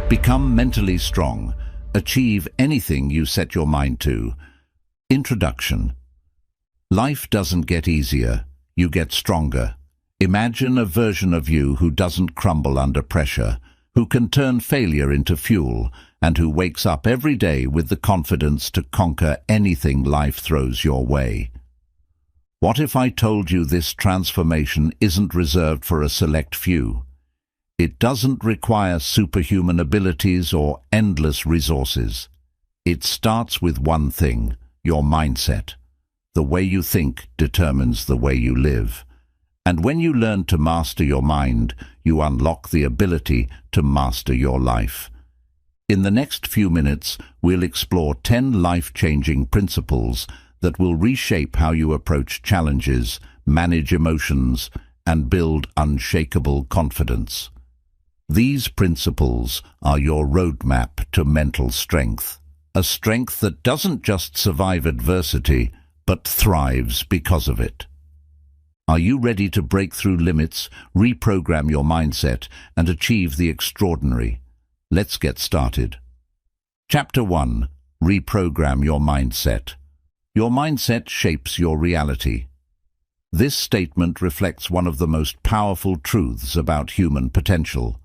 Become mentally strong. Achieve anything you set your mind to. Introduction. Life doesn't get easier, you get stronger. Imagine a version of you who doesn't crumble under pressure, who can turn failure into fuel, and who wakes up every day with the confidence to conquer anything life throws your way. What if I told you this transformation isn't reserved for a select few? It doesn't require superhuman abilities or endless resources. It starts with one thing: your mindset. The way you think determines the way you live. And when you learn to master your mind, you unlock the ability to master your life. In the next few minutes, we'll explore 10 life-changing principles that will reshape how you approach challenges, manage emotions, and build unshakable confidence. These principles are your roadmap to mental strength, a strength that doesn't just survive adversity, but thrives because of it. Are you ready to break through limits, reprogram your mindset, and achieve the extraordinary? Let's get started. Chapter 1. Reprogram your mindset. Your mindset shapes your reality. This statement reflects one of the most powerful truths about human potential.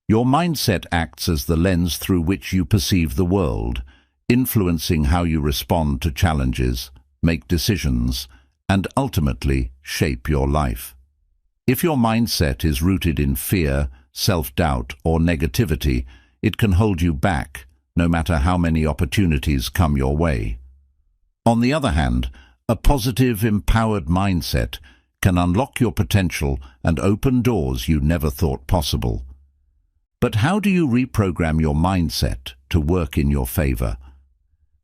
Your mindset acts as the lens through which you perceive the world, influencing how you respond to challenges, make decisions, and ultimately shape your life. If your mindset is rooted in fear, self-doubt, or negativity, it can hold you back, no matter how many opportunities come your way. On the other hand, a positive, empowered mindset can unlock your potential and open doors you never thought possible. But how do you reprogram your mindset to work in your favor?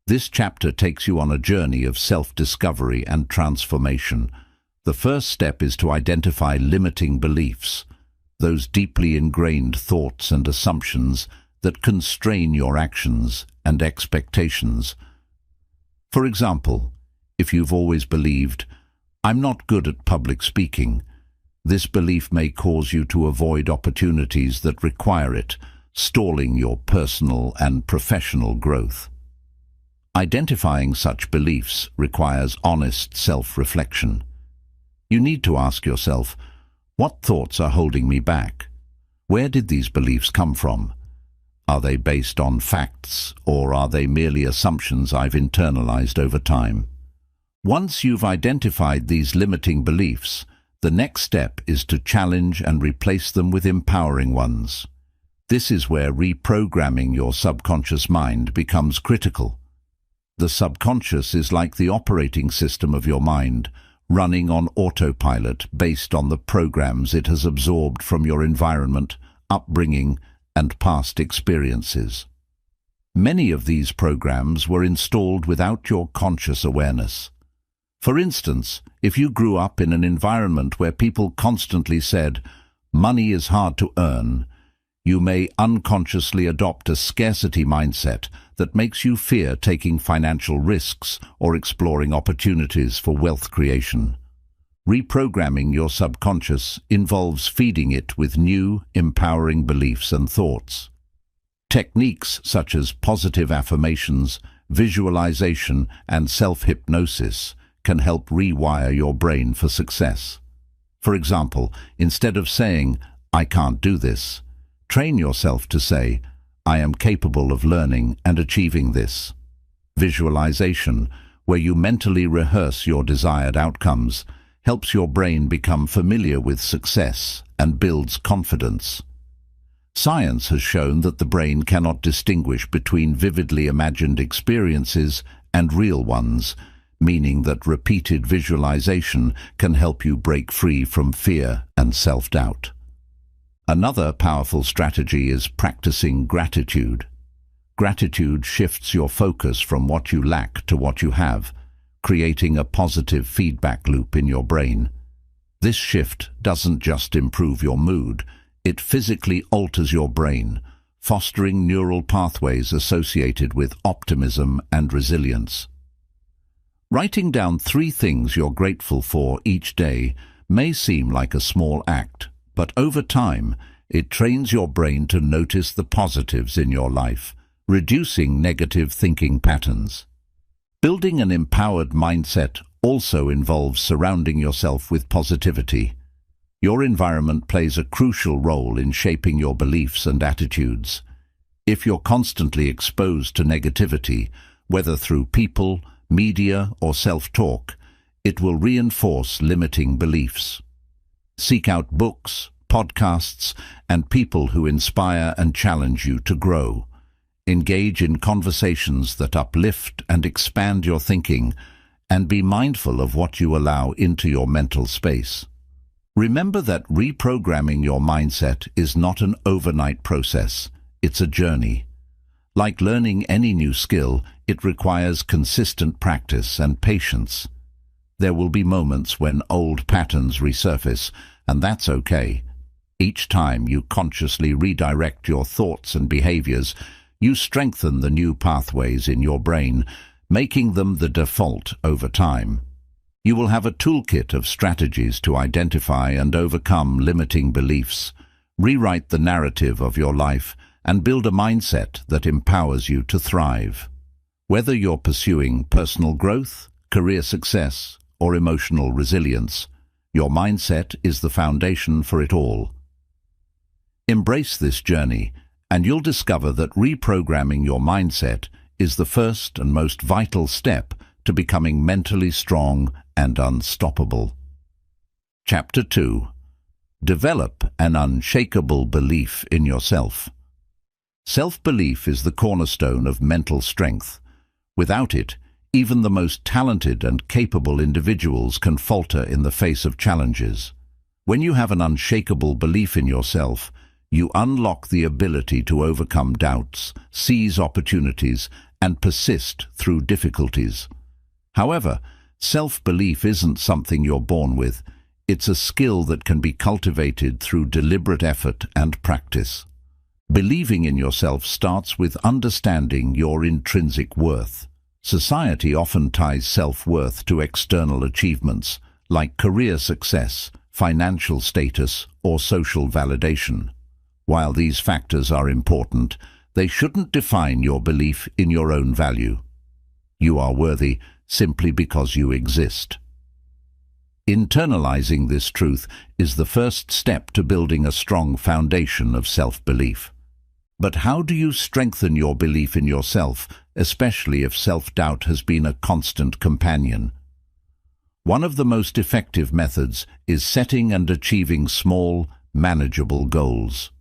This chapter takes you on a journey of self-discovery and transformation. The first step is to identify limiting beliefs, those deeply ingrained thoughts and assumptions that constrain your actions and expectations. For example, if you've always believed, "I'm not good at public speaking," this belief may cause you to avoid opportunities that require it, stalling your personal and professional growth. Identifying such beliefs requires honest self-reflection. You need to ask yourself, what thoughts are holding me back? Where did these beliefs come from? Are they based on facts, or are they merely assumptions I've internalized over time? Once you've identified these limiting beliefs, the next step is to challenge and replace them with empowering ones. This is where reprogramming your subconscious mind becomes critical. The subconscious is like the operating system of your mind, running on autopilot based on the programs it has absorbed from your environment, upbringing, and past experiences. Many of these programs were installed without your conscious awareness. For instance, if you grew up in an environment where people constantly said, "Money is hard to earn," you may unconsciously adopt a scarcity mindset that makes you fear taking financial risks or exploring opportunities for wealth creation. Reprogramming your subconscious involves feeding it with new, empowering beliefs and thoughts. Techniques such as positive affirmations, visualization, and self-hypnosis can help rewire your brain for success. For example, instead of saying, "I can't do this," train yourself to say, "I am capable of learning and achieving this." Visualization, where you mentally rehearse your desired outcomes, helps your brain become familiar with success and builds confidence. Science has shown that the brain cannot distinguish between vividly imagined experiences and real ones, meaning that repeated visualization can help you break free from fear and self-doubt. Another powerful strategy is practicing gratitude. Gratitude shifts your focus from what you lack to what you have, creating a positive feedback loop in your brain. This shift doesn't just improve your mood, it physically alters your brain, fostering neural pathways associated with optimism and resilience. Writing down 3 things you're grateful for each day may seem like a small act, but over time, It trains your brain to notice the positives in your life, reducing negative thinking patterns. Building an empowered mindset also involves surrounding yourself with positivity. Your environment plays a crucial role in shaping your beliefs and attitudes. If you're constantly exposed to negativity, whether through people, media, or self-talk, it will reinforce limiting beliefs. Seek out books, podcasts, and people who inspire and challenge you to grow. Engage in conversations that uplift and expand your thinking, and be mindful of what you allow into your mental space. Remember that reprogramming your mindset is not an overnight process, it's a journey. Like learning any new skill, it requires consistent practice and patience. There will be moments when old patterns resurface, and that's okay. Each time you consciously redirect your thoughts and behaviors, you strengthen the new pathways in your brain, making them the default over time. You will have a toolkit of strategies to identify and overcome limiting beliefs, rewrite the narrative of your life, and build a mindset that empowers you to thrive. Whether you're pursuing personal growth, career success, or emotional resilience, your mindset is the foundation for it all. Embrace this journey, and you'll discover that reprogramming your mindset is the first and most vital step to becoming mentally strong and unstoppable. Chapter 2. Develop an unshakable belief in yourself. Self-belief is the cornerstone of mental strength. Without it, even the most talented and capable individuals can falter in the face of challenges. When you have an unshakable belief in yourself, you unlock the ability to overcome doubts, seize opportunities, and persist through difficulties. However, self-belief isn't something you're born with. It's a skill that can be cultivated through deliberate effort and practice. Believing in yourself starts with understanding your intrinsic worth. Society often ties self-worth to external achievements, like career success, financial status, or social validation. While these factors are important, they shouldn't define your belief in your own value. You are worthy simply because you exist. Internalizing this truth is the first step to building a strong foundation of self-belief. But how do you strengthen your belief in yourself, especially if self-doubt has been a constant companion? One of the most effective methods is setting and achieving small, manageable goals.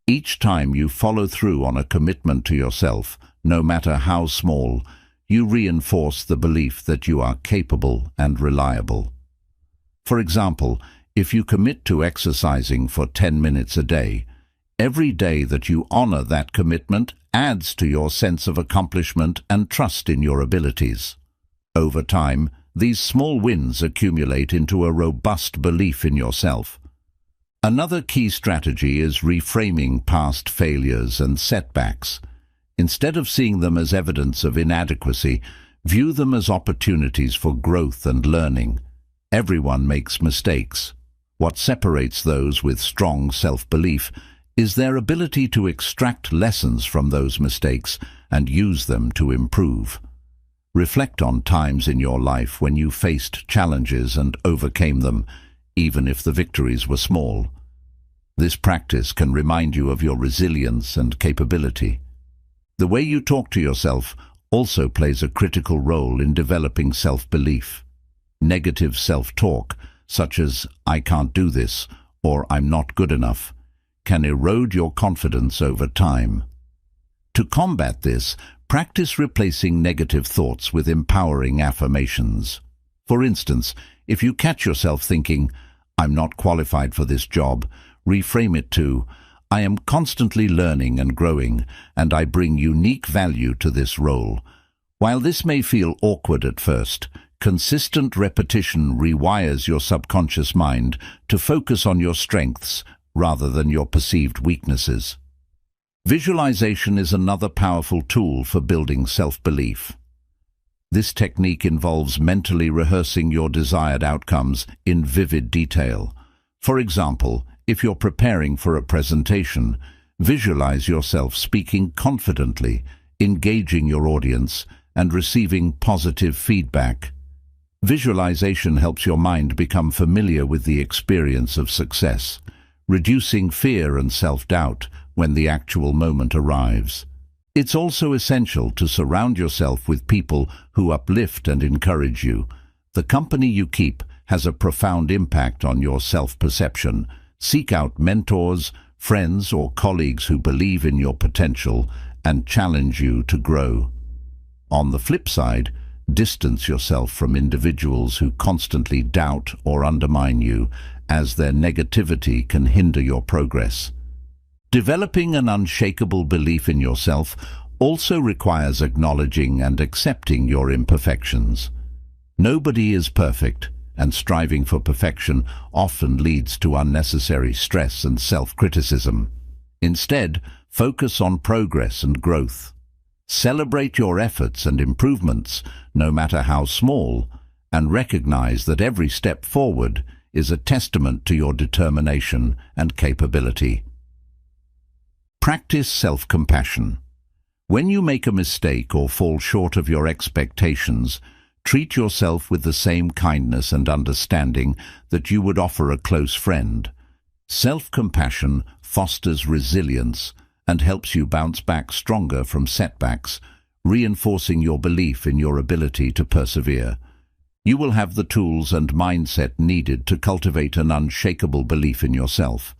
Each time you follow through on a commitment to yourself, no matter how small, you reinforce the belief that you are capable and reliable. For example, if you commit to exercising for 10 minutes a day, every day that you honor that commitment adds to your sense of accomplishment and trust in your abilities. Over time, these small wins accumulate into a robust belief in yourself. Another key strategy is reframing past failures and setbacks. Instead of seeing them as evidence of inadequacy, view them as opportunities for growth and learning. Everyone makes mistakes. What separates those with strong self-belief is their ability to extract lessons from those mistakes and use them to improve. Reflect on times in your life when you faced challenges and overcame them, even if the victories were small. This practice can remind you of your resilience and capability. The way you talk to yourself also plays a critical role in developing self-belief. Negative self-talk, such as "I can't do this" or "I'm not good enough," can erode your confidence over time. To combat this, practice replacing negative thoughts with empowering affirmations. For instance, if you catch yourself thinking, "I'm not qualified for this job," reframe it to, "I am constantly learning and growing, and I bring unique value to this role." While this may feel awkward at first, consistent repetition rewires your subconscious mind to focus on your strengths rather than your perceived weaknesses. Visualization is another powerful tool for building self-belief. This technique involves mentally rehearsing your desired outcomes in vivid detail. For example, if you're preparing for a presentation, visualize yourself speaking confidently, engaging your audience, and receiving positive feedback. Visualization helps your mind become familiar with the experience of success, reducing fear and self-doubt when the actual moment arrives. It's also essential to surround yourself with people who uplift and encourage you. The company you keep has a profound impact on your self-perception. Seek out mentors, friends, or colleagues who believe in your potential and challenge you to grow. On the flip side, distance yourself from individuals who constantly doubt or undermine you, as their negativity can hinder your progress. Developing an unshakable belief in yourself also requires acknowledging and accepting your imperfections. Nobody is perfect, and striving for perfection often leads to unnecessary stress and self-criticism. Instead, focus on progress and growth. Celebrate your efforts and improvements, no matter how small, and recognize that every step forward is a testament to your determination and capability. Practice self-compassion. When you make a mistake or fall short of your expectations, treat yourself with the same kindness and understanding that you would offer a close friend. Self-compassion fosters resilience and helps you bounce back stronger from setbacks, reinforcing your belief in your ability to persevere. You will have the tools and mindset needed to cultivate an unshakable belief in yourself.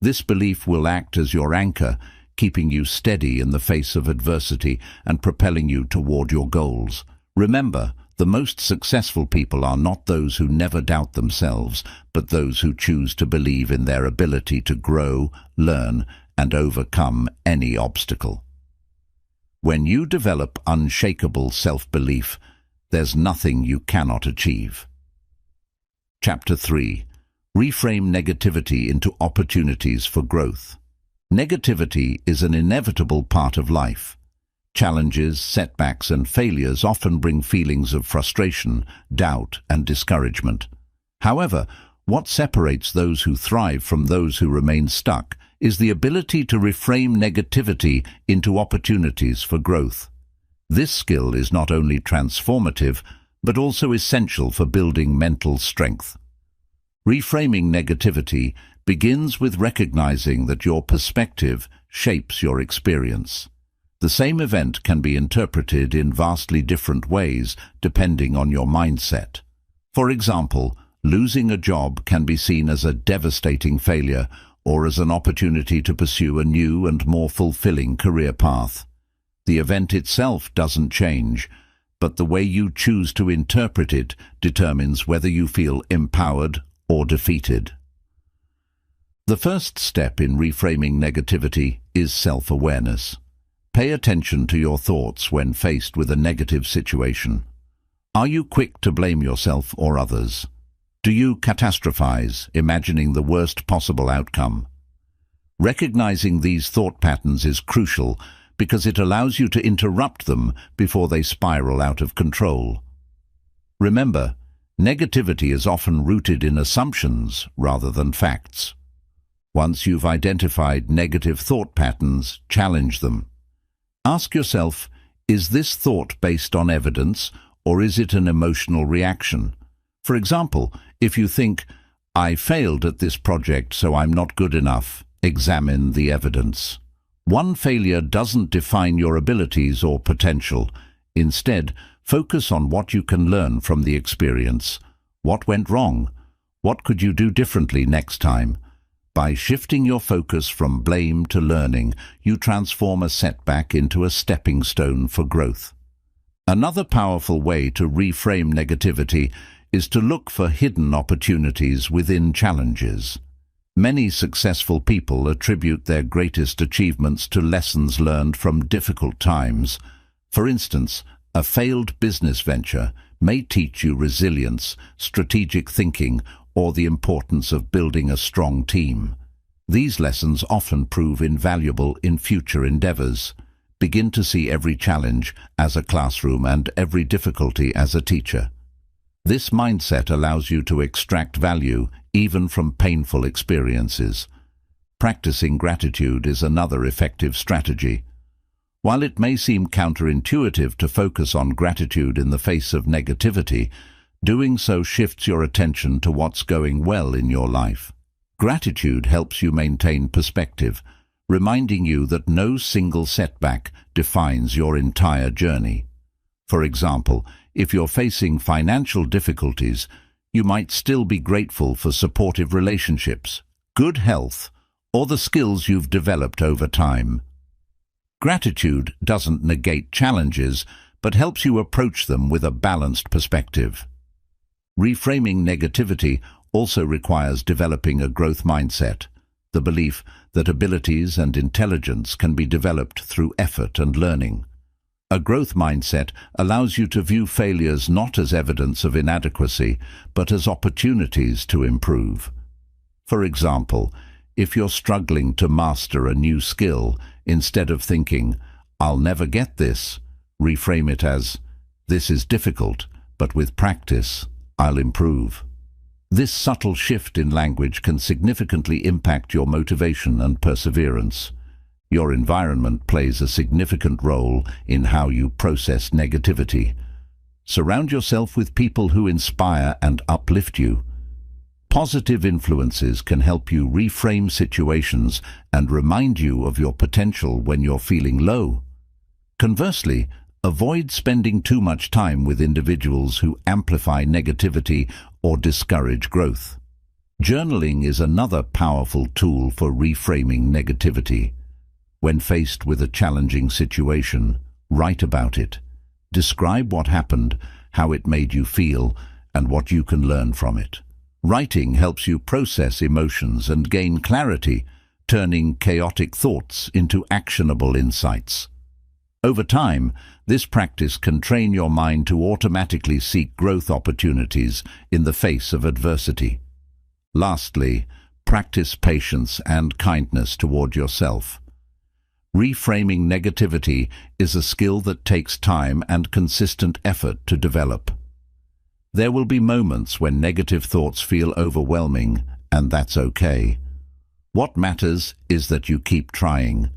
This belief will act as your anchor, keeping you steady in the face of adversity and propelling you toward your goals. Remember, the most successful people are not those who never doubt themselves, but those who choose to believe in their ability to grow, learn, and overcome any obstacle. When you develop unshakable self-belief, there's nothing you cannot achieve. Chapter 3. Reframe negativity into opportunities for growth. Negativity is an inevitable part of life. Challenges, setbacks, and failures often bring feelings of frustration, doubt, and discouragement. However, what separates those who thrive from those who remain stuck is the ability to reframe negativity into opportunities for growth. This skill is not only transformative, but also essential for building mental strength. Reframing negativity begins with recognizing that your perspective shapes your experience. The same event can be interpreted in vastly different ways depending on your mindset. For example, losing a job can be seen as a devastating failure or as an opportunity to pursue a new and more fulfilling career path. The event itself doesn't change, but the way you choose to interpret it determines whether you feel empowered or defeated. The first step in reframing negativity is self-awareness. Pay attention to your thoughts when faced with a negative situation. Are you quick to blame yourself or others? Do you catastrophize, imagining the worst possible outcome? Recognizing these thought patterns is crucial because it allows you to interrupt them before they spiral out of control. Remember, negativity is often rooted in assumptions rather than facts. Once you've identified negative thought patterns, challenge them. Ask yourself, is this thought based on evidence or is it an emotional reaction? For example, if you think, I failed at this project so I'm not good enough, examine the evidence. One failure doesn't define your abilities or potential. Instead, focus on what you can learn from the experience. What went wrong? What could you do differently next time? By shifting your focus from blame to learning, you transform a setback into a stepping stone for growth. Another powerful way to reframe negativity is to look for hidden opportunities within challenges. Many successful people attribute their greatest achievements to lessons learned from difficult times. For instance, a failed business venture may teach you resilience, strategic thinking, or the importance of building a strong team. These lessons often prove invaluable in future endeavors. Begin to see every challenge as a classroom and every difficulty as a teacher. This mindset allows you to extract value even from painful experiences. Practicing gratitude is another effective strategy. While it may seem counterintuitive to focus on gratitude in the face of negativity, doing so shifts your attention to what's going well in your life. Gratitude helps you maintain perspective, reminding you that no single setback defines your entire journey. For example, if you're facing financial difficulties, you might still be grateful for supportive relationships, good health, or the skills you've developed over time. Gratitude doesn't negate challenges, but helps you approach them with a balanced perspective. Reframing negativity also requires developing a growth mindset, the belief that abilities and intelligence can be developed through effort and learning. A growth mindset allows you to view failures not as evidence of inadequacy, but as opportunities to improve. For example, if you're struggling to master a new skill, instead of thinking, "I'll never get this," reframe it as, "This is difficult, but with practice, I'll improve." This subtle shift in language can significantly impact your motivation and perseverance. Your environment plays a significant role in how you process negativity. Surround yourself with people who inspire and uplift you. Positive influences can help you reframe situations and remind you of your potential when you're feeling low. Conversely, avoid spending too much time with individuals who amplify negativity or discourage growth. Journaling is another powerful tool for reframing negativity. When faced with a challenging situation, write about it. Describe what happened, how it made you feel, and what you can learn from it. Writing helps you process emotions and gain clarity, turning chaotic thoughts into actionable insights. Over time, this practice can train your mind to automatically seek growth opportunities in the face of adversity. Lastly, practice patience and kindness toward yourself. Reframing negativity is a skill that takes time and consistent effort to develop. There will be moments when negative thoughts feel overwhelming, and that's okay. What matters is that you keep trying.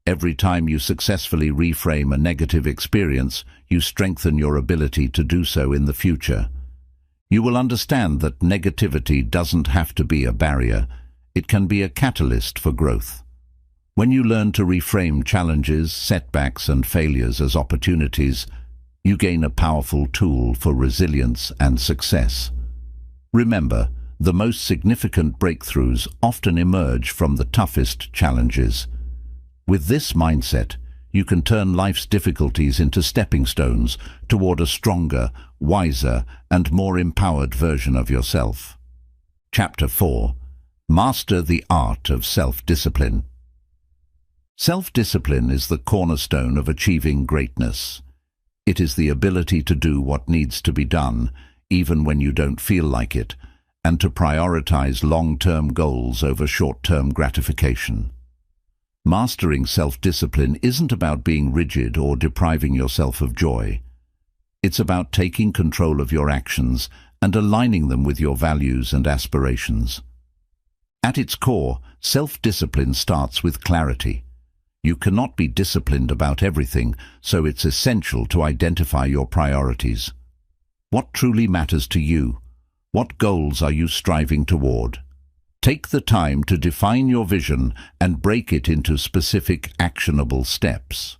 Every time you successfully reframe a negative experience, you strengthen your ability to do so in the future. You will understand that negativity doesn't have to be a barrier. It can be a catalyst for growth. When you learn to reframe challenges, setbacks, and failures as opportunities, you gain a powerful tool for resilience and success. Remember, the most significant breakthroughs often emerge from the toughest challenges. With this mindset, you can turn life's difficulties into stepping stones toward a stronger, wiser, and more empowered version of yourself. Chapter 4. Master the Art of Self-Discipline. Self-discipline is the cornerstone of achieving greatness. It is the ability to do what needs to be done, even when you don't feel like it, and to prioritize long-term goals over short-term gratification. Mastering self-discipline isn't about being rigid or depriving yourself of joy. It's about taking control of your actions and aligning them with your values and aspirations. At its core, self-discipline starts with clarity. You cannot be disciplined about everything, so it's essential to identify your priorities. What truly matters to you? What goals are you striving toward? Take the time to define your vision and break it into specific, actionable steps.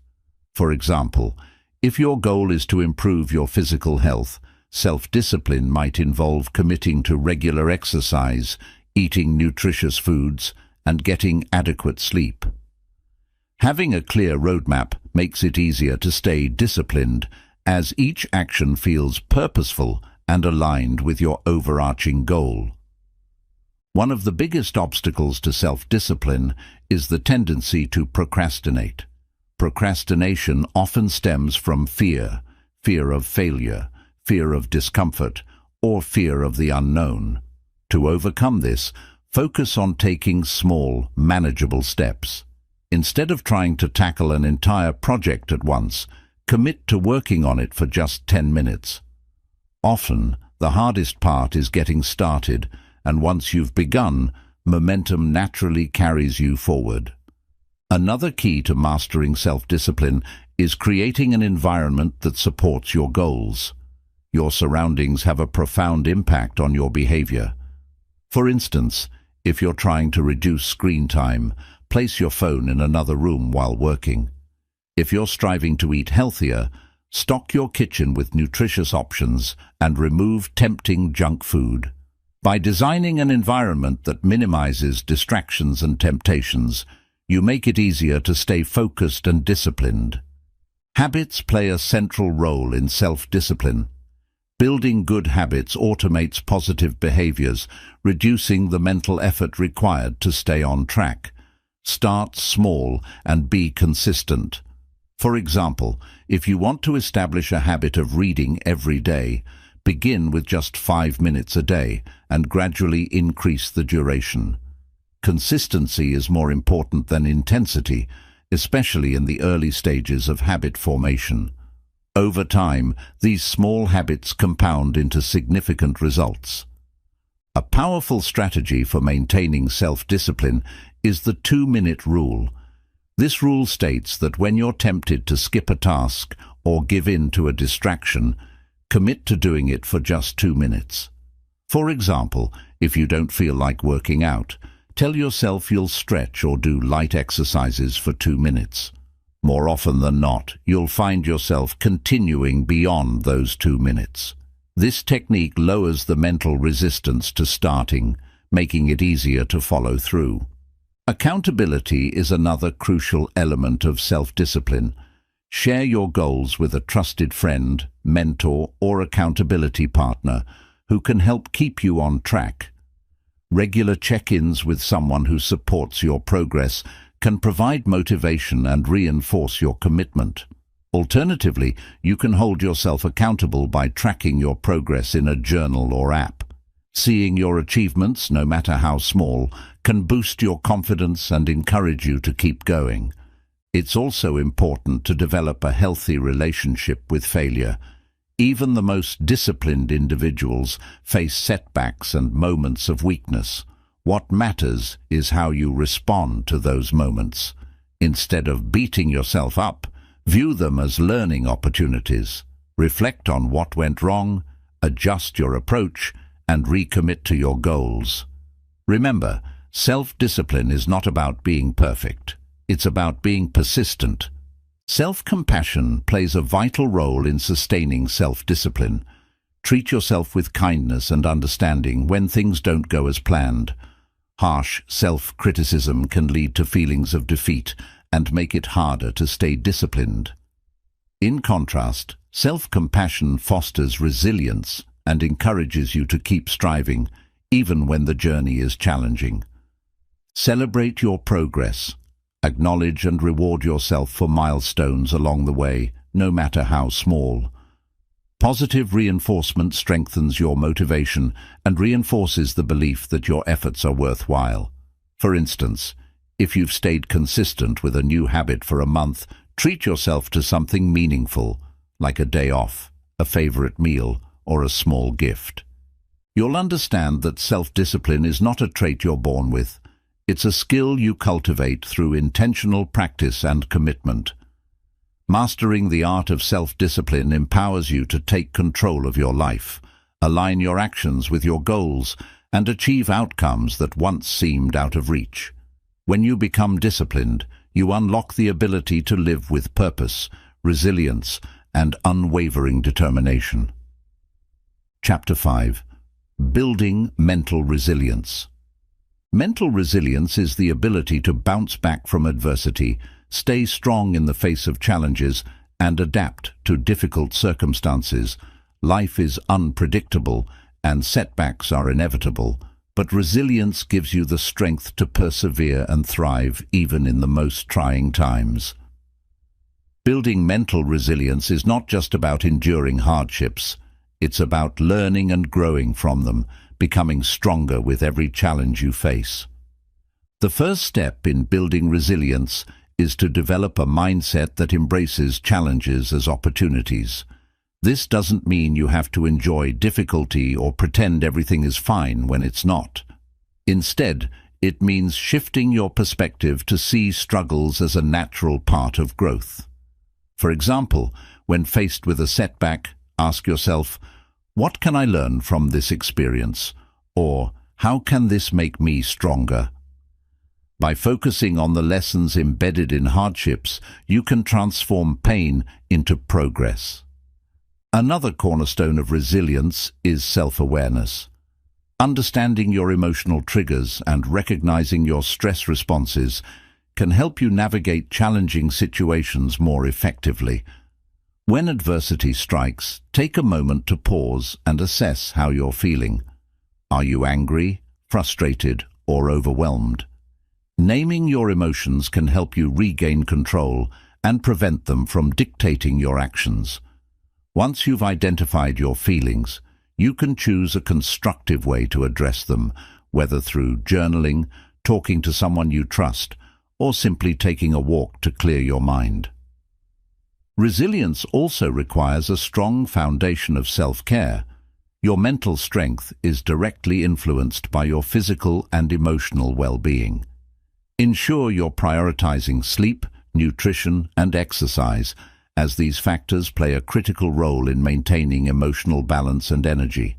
For example, if your goal is to improve your physical health, self-discipline might involve committing to regular exercise, eating nutritious foods, and getting adequate sleep. Having a clear roadmap makes it easier to stay disciplined, as each action feels purposeful and aligned with your overarching goal. One of the biggest obstacles to self-discipline is the tendency to procrastinate. Procrastination often stems from fear of failure, fear of discomfort, or fear of the unknown. To overcome this, focus on taking small, manageable steps. Instead of trying to tackle an entire project at once, commit to working on it for just 10 minutes. Often, The hardest part is getting started, and once you've begun, momentum naturally carries you forward. Another key to mastering self-discipline is creating an environment that supports your goals. Your surroundings have a profound impact on your behavior. For instance, if you're trying to reduce screen time, place your phone in another room while working. If you're striving to eat healthier, stock your kitchen with nutritious options and remove tempting junk food. By designing an environment that minimizes distractions and temptations, you make it easier to stay focused and disciplined. Habits play a central role in self-discipline. Building good habits automates positive behaviors, reducing the mental effort required to stay on track. Start small and be consistent. For example, if you want to establish a habit of reading every day, begin with just 5 minutes a day and gradually increase the duration. Consistency is more important than intensity, especially in the early stages of habit formation. Over time, these small habits compound into significant results. A powerful strategy for maintaining self-discipline is the 2-minute rule. This rule states that when you're tempted to skip a task or give in to a distraction, commit to doing it for just 2 minutes. For example, if you don't feel like working out, tell yourself you'll stretch or do light exercises for 2 minutes. More often than not, you'll find yourself continuing beyond those 2 minutes. This technique lowers the mental resistance to starting, making it easier to follow through. Accountability is another crucial element of self-discipline. Share your goals with a trusted friend, mentor, or accountability partner who can help keep you on track. Regular check-ins with someone who supports your progress can provide motivation and reinforce your commitment. Alternatively, you can hold yourself accountable by tracking your progress in a journal or app. Seeing your achievements, no matter how small, can boost your confidence and encourage you to keep going. It's also important to develop a healthy relationship with failure. Even the most disciplined individuals face setbacks and moments of weakness. What matters is how you respond to those moments. Instead of beating yourself up, view them as learning opportunities. Reflect on what went wrong, adjust your approach, and recommit to your goals. Remember, self-discipline is not about being perfect. It's about being persistent. Self-compassion plays a vital role in sustaining self-discipline. Treat yourself with kindness and understanding when things don't go as planned. Harsh self-criticism can lead to feelings of defeat and make it harder to stay disciplined. In contrast, self-compassion fosters resilience and encourages you to keep striving, even when the journey is challenging. Celebrate your progress. Acknowledge and reward yourself for milestones along the way, no matter how small. Positive reinforcement strengthens your motivation and reinforces the belief that your efforts are worthwhile. For instance, if you've stayed consistent with a new habit for a month, treat yourself to something meaningful, like a day off, a favorite meal, or a small gift. You'll understand that self-discipline is not a trait you're born with. It's a skill you cultivate through intentional practice and commitment. Mastering the art of self-discipline empowers you to take control of your life, align your actions with your goals, and achieve outcomes that once seemed out of reach. When you become disciplined, you unlock the ability to live with purpose, resilience, and unwavering determination. Chapter 5. Building mental resilience. Mental resilience is the ability to bounce back from adversity, stay strong in the face of challenges, and adapt to difficult circumstances. Life is unpredictable, and setbacks are inevitable, but resilience gives you the strength to persevere and thrive even in the most trying times. Building mental resilience is not just about enduring hardships. It's about learning and growing from them, becoming stronger with every challenge you face. The first step in building resilience is to develop a mindset that embraces challenges as opportunities. This doesn't mean you have to enjoy difficulty or pretend everything is fine when it's not. Instead, it means shifting your perspective to see struggles as a natural part of growth. For example, when faced with a setback, ask yourself, what can I learn from this experience? Or, how can this make me stronger? By focusing on the lessons embedded in hardships, you can transform pain into progress. Another cornerstone of resilience is self-awareness. Understanding your emotional triggers and recognizing your stress responses can help you navigate challenging situations more effectively. When adversity strikes, take a moment to pause and assess how you're feeling. Are you angry, frustrated, or overwhelmed? Naming your emotions can help you regain control and prevent them from dictating your actions. Once you've identified your feelings, you can choose a constructive way to address them, whether through journaling, talking to someone you trust, or simply taking a walk to clear your mind. Resilience also requires a strong foundation of self-care. Your mental strength is directly influenced by your physical and emotional well-being. Ensure you're prioritizing sleep, nutrition, and exercise, as these factors play a critical role in maintaining emotional balance and energy.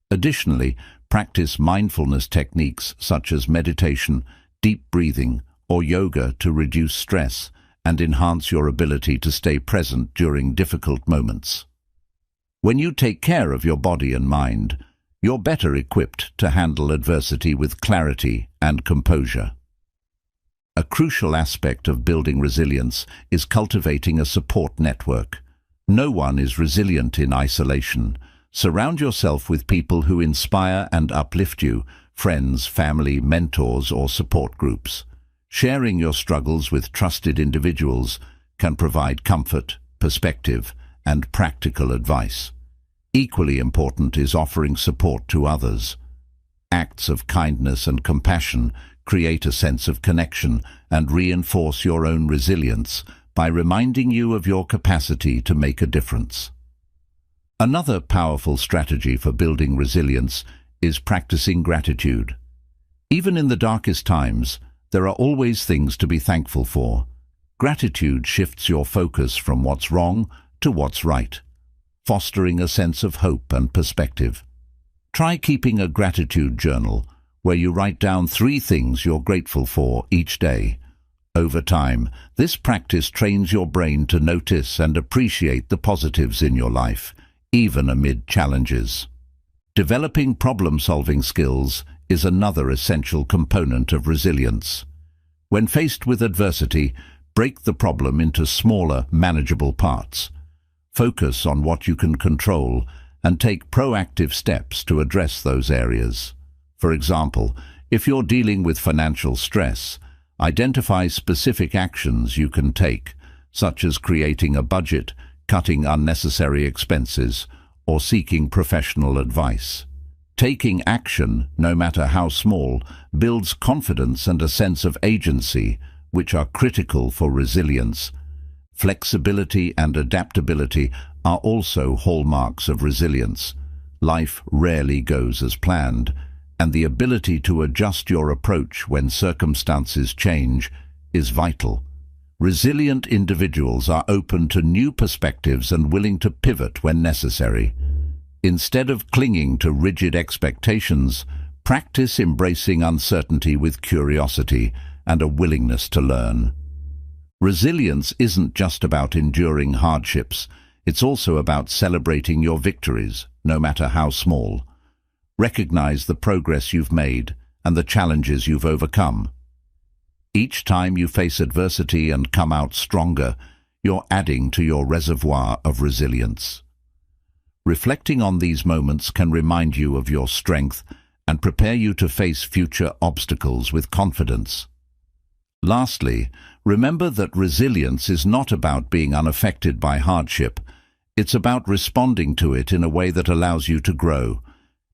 Additionally, practice mindfulness techniques such as meditation, deep breathing, or yoga to reduce stress and enhance your ability to stay present during difficult moments. When you take care of your body and mind, you're better equipped to handle adversity with clarity and composure. A crucial aspect of building resilience is cultivating a support network. No one is resilient in isolation. Surround yourself with people who inspire and uplift you, friends, family, mentors, or support groups. Sharing your struggles with trusted individuals can provide comfort, perspective, and practical advice. Equally important is offering support to others. Acts of kindness and compassion create a sense of connection and reinforce your own resilience by reminding you of your capacity to make a difference. Another powerful strategy for building resilience is practicing gratitude. Even in the darkest times, there are always things to be thankful for. Gratitude shifts your focus from what's wrong to what's right, fostering a sense of hope and perspective. Try keeping a gratitude journal where you write down 3 things you're grateful for each day. Over time, this practice trains your brain to notice and appreciate the positives in your life, even amid challenges. Developing problem-solving skills is another essential component of resilience. When faced with adversity, break the problem into smaller, manageable parts. Focus on what you can control and take proactive steps to address those areas. For example, if you're dealing with financial stress, identify specific actions you can take, such as creating a budget, cutting unnecessary expenses, or seeking professional advice. Taking action, no matter how small, builds confidence and a sense of agency, which are critical for resilience. Flexibility and adaptability are also hallmarks of resilience. Life rarely goes as planned, and the ability to adjust your approach when circumstances change is vital. Resilient individuals are open to new perspectives and willing to pivot when necessary. Instead of clinging to rigid expectations, practice embracing uncertainty with curiosity and a willingness to learn. Resilience isn't just about enduring hardships, it's also about celebrating your victories, no matter how small. Recognize the progress you've made and the challenges you've overcome. Each time you face adversity and come out stronger, you're adding to your reservoir of resilience. Reflecting on these moments can remind you of your strength and prepare you to face future obstacles with confidence. Lastly, remember that resilience is not about being unaffected by hardship. It's about responding to it in a way that allows you to grow.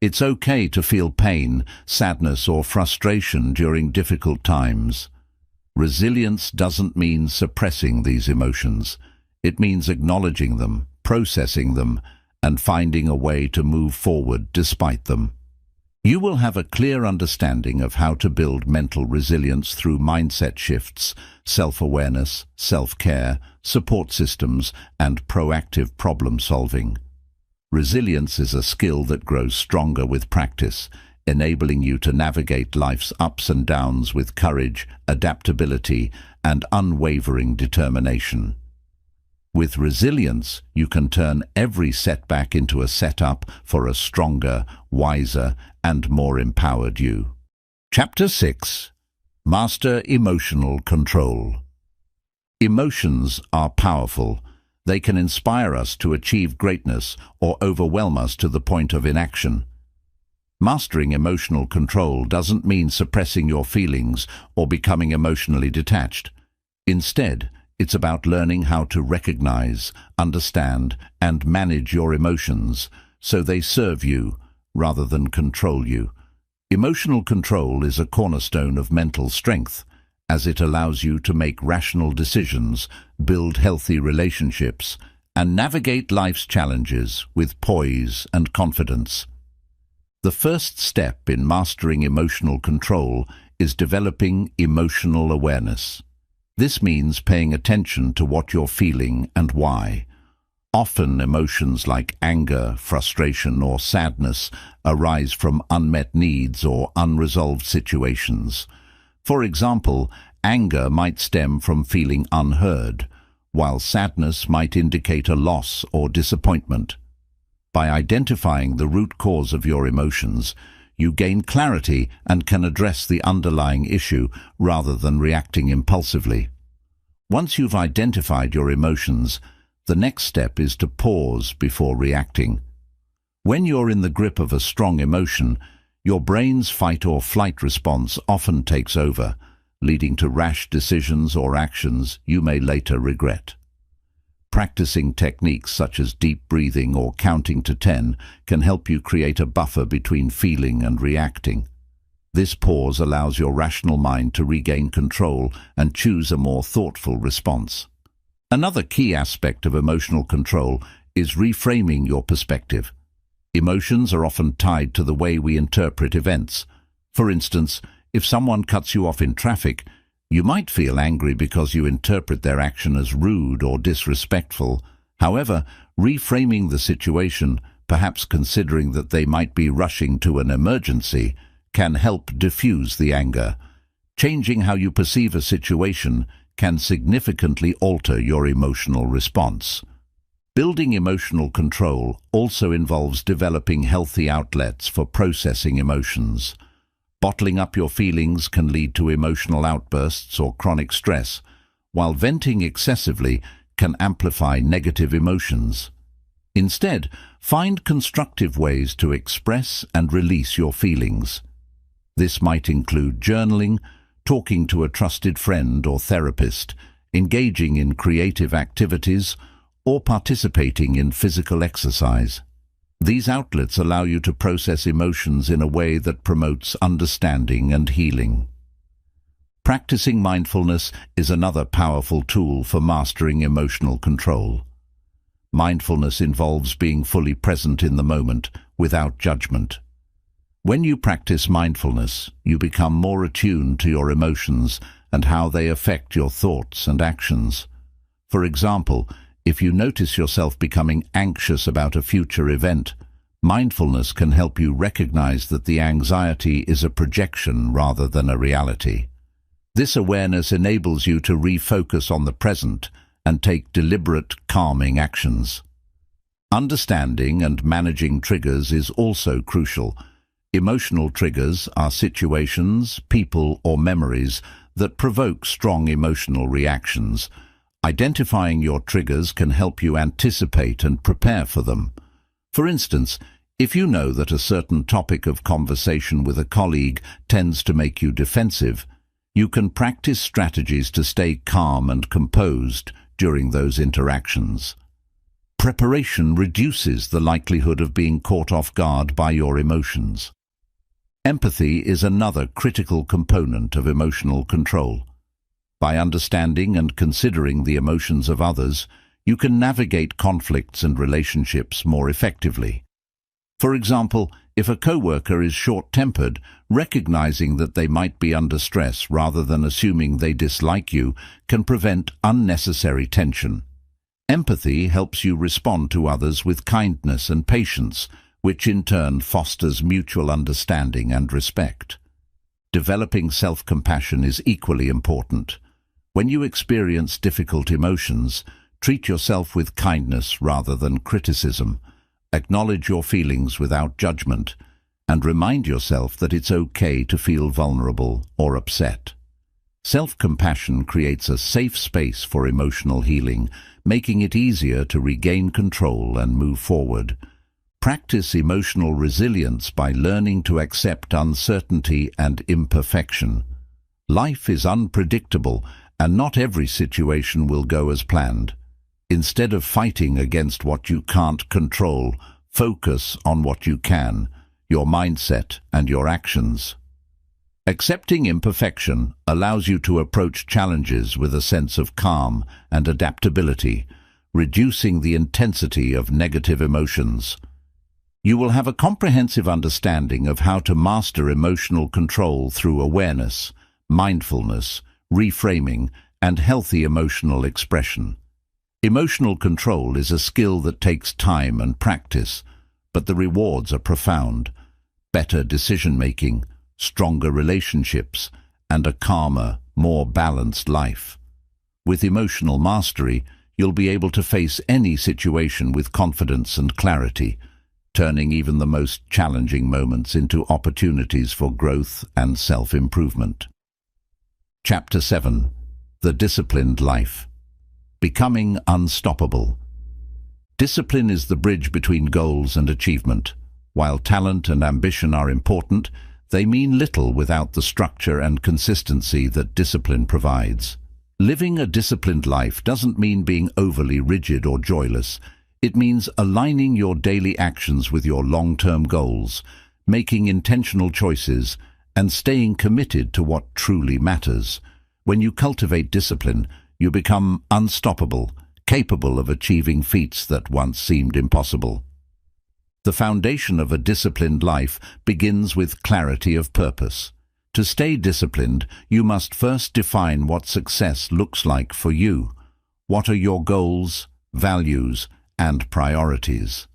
It's okay to feel pain, sadness, or frustration during difficult times. Resilience doesn't mean suppressing these emotions. It means acknowledging them, processing them, and finding a way to move forward despite them. You will have a clear understanding of how to build mental resilience through mindset shifts, self-awareness, self-care, support systems, and proactive problem-solving. Resilience is a skill that grows stronger with practice, enabling you to navigate life's ups and downs with courage, adaptability, and unwavering determination. With resilience, you can turn every setback into a setup for a stronger, wiser, and more empowered you. Chapter 6. Master Emotional Control. Emotions are powerful. They can inspire us to achieve greatness or overwhelm us to the point of inaction. Mastering emotional control doesn't mean suppressing your feelings or becoming emotionally detached. Instead, it's about learning how to recognize, understand, and manage your emotions so they serve you rather than control you. Emotional control is a cornerstone of mental strength, as it allows you to make rational decisions, build healthy relationships, and navigate life's challenges with poise and confidence. The first step in mastering emotional control is developing emotional awareness. This means paying attention to what you're feeling and why. Often emotions like anger, frustration, or sadness arise from unmet needs or unresolved situations. For example, anger might stem from feeling unheard, while sadness might indicate a loss or disappointment. By identifying the root cause of your emotions, you gain clarity and can address the underlying issue rather than reacting impulsively. Once you've identified your emotions, the next step is to pause before reacting. When you're in the grip of a strong emotion, your brain's fight-or-flight response often takes over, leading to rash decisions or actions you may later regret. Practicing techniques such as deep breathing or counting to 10 can help you create a buffer between feeling and reacting. This pause allows your rational mind to regain control and choose a more thoughtful response. Another key aspect of emotional control is reframing your perspective. Emotions are often tied to the way we interpret events. For instance, if someone cuts you off in traffic, you might feel angry because you interpret their action as rude or disrespectful. However, reframing the situation, perhaps considering that they might be rushing to an emergency, can help diffuse the anger. Changing how you perceive a situation can significantly alter your emotional response. Building emotional control also involves developing healthy outlets for processing emotions. Bottling up your feelings can lead to emotional outbursts or chronic stress, while venting excessively can amplify negative emotions. Instead, find constructive ways to express and release your feelings. This might include journaling, talking to a trusted friend or therapist, engaging in creative activities, or participating in physical exercise. These outlets allow you to process emotions in a way that promotes understanding and healing. Practicing mindfulness is another powerful tool for mastering emotional control. Mindfulness involves being fully present in the moment, without judgment. When you practice mindfulness, you become more attuned to your emotions and how they affect your thoughts and actions. For example, if you notice yourself becoming anxious about a future event, mindfulness can help you recognize that the anxiety is a projection rather than a reality. This awareness enables you to refocus on the present and take deliberate, calming actions. Understanding and managing triggers is also crucial. Emotional triggers are situations, people, or memories that provoke strong emotional reactions. Identifying your triggers can help you anticipate and prepare for them. For instance, if you know that a certain topic of conversation with a colleague tends to make you defensive, you can practice strategies to stay calm and composed during those interactions. Preparation reduces the likelihood of being caught off guard by your emotions. Empathy is another critical component of emotional control. By understanding and considering the emotions of others, you can navigate conflicts and relationships more effectively. For example, if a coworker is short-tempered, recognizing that they might be under stress rather than assuming they dislike you can prevent unnecessary tension. Empathy helps you respond to others with kindness and patience, which in turn fosters mutual understanding and respect. Developing self-compassion is equally important. When you experience difficult emotions, treat yourself with kindness rather than criticism. Acknowledge your feelings without judgment, and remind yourself that it's okay to feel vulnerable or upset. Self-compassion creates a safe space for emotional healing, making it easier to regain control and move forward. Practice emotional resilience by learning to accept uncertainty and imperfection. Life is unpredictable, and not every situation will go as planned. Instead of fighting against what you can't control, focus on what you can, your mindset and your actions. Accepting imperfection allows you to approach challenges with a sense of calm and adaptability, reducing the intensity of negative emotions. You will have a comprehensive understanding of how to master emotional control through awareness, mindfulness, reframing, and healthy emotional expression. Emotional control is a skill that takes time and practice, but the rewards are profound. Better decision-making, stronger relationships, and a calmer, more balanced life. With emotional mastery, you'll be able to face any situation with confidence and clarity, turning even the most challenging moments into opportunities for growth and self-improvement. Chapter 7. The Disciplined Life. Becoming unstoppable. Discipline is the bridge between goals and achievement. While talent and ambition are important, they mean little without the structure and consistency that discipline provides. Living a disciplined life doesn't mean being overly rigid or joyless. It means aligning your daily actions with your long-term goals, making intentional choices, and staying committed to what truly matters. When you cultivate discipline, you become unstoppable, capable of achieving feats that once seemed impossible. The foundation of a disciplined life begins with clarity of purpose. To stay disciplined, you must first define what success looks like for you. What are your goals, values, and priorities?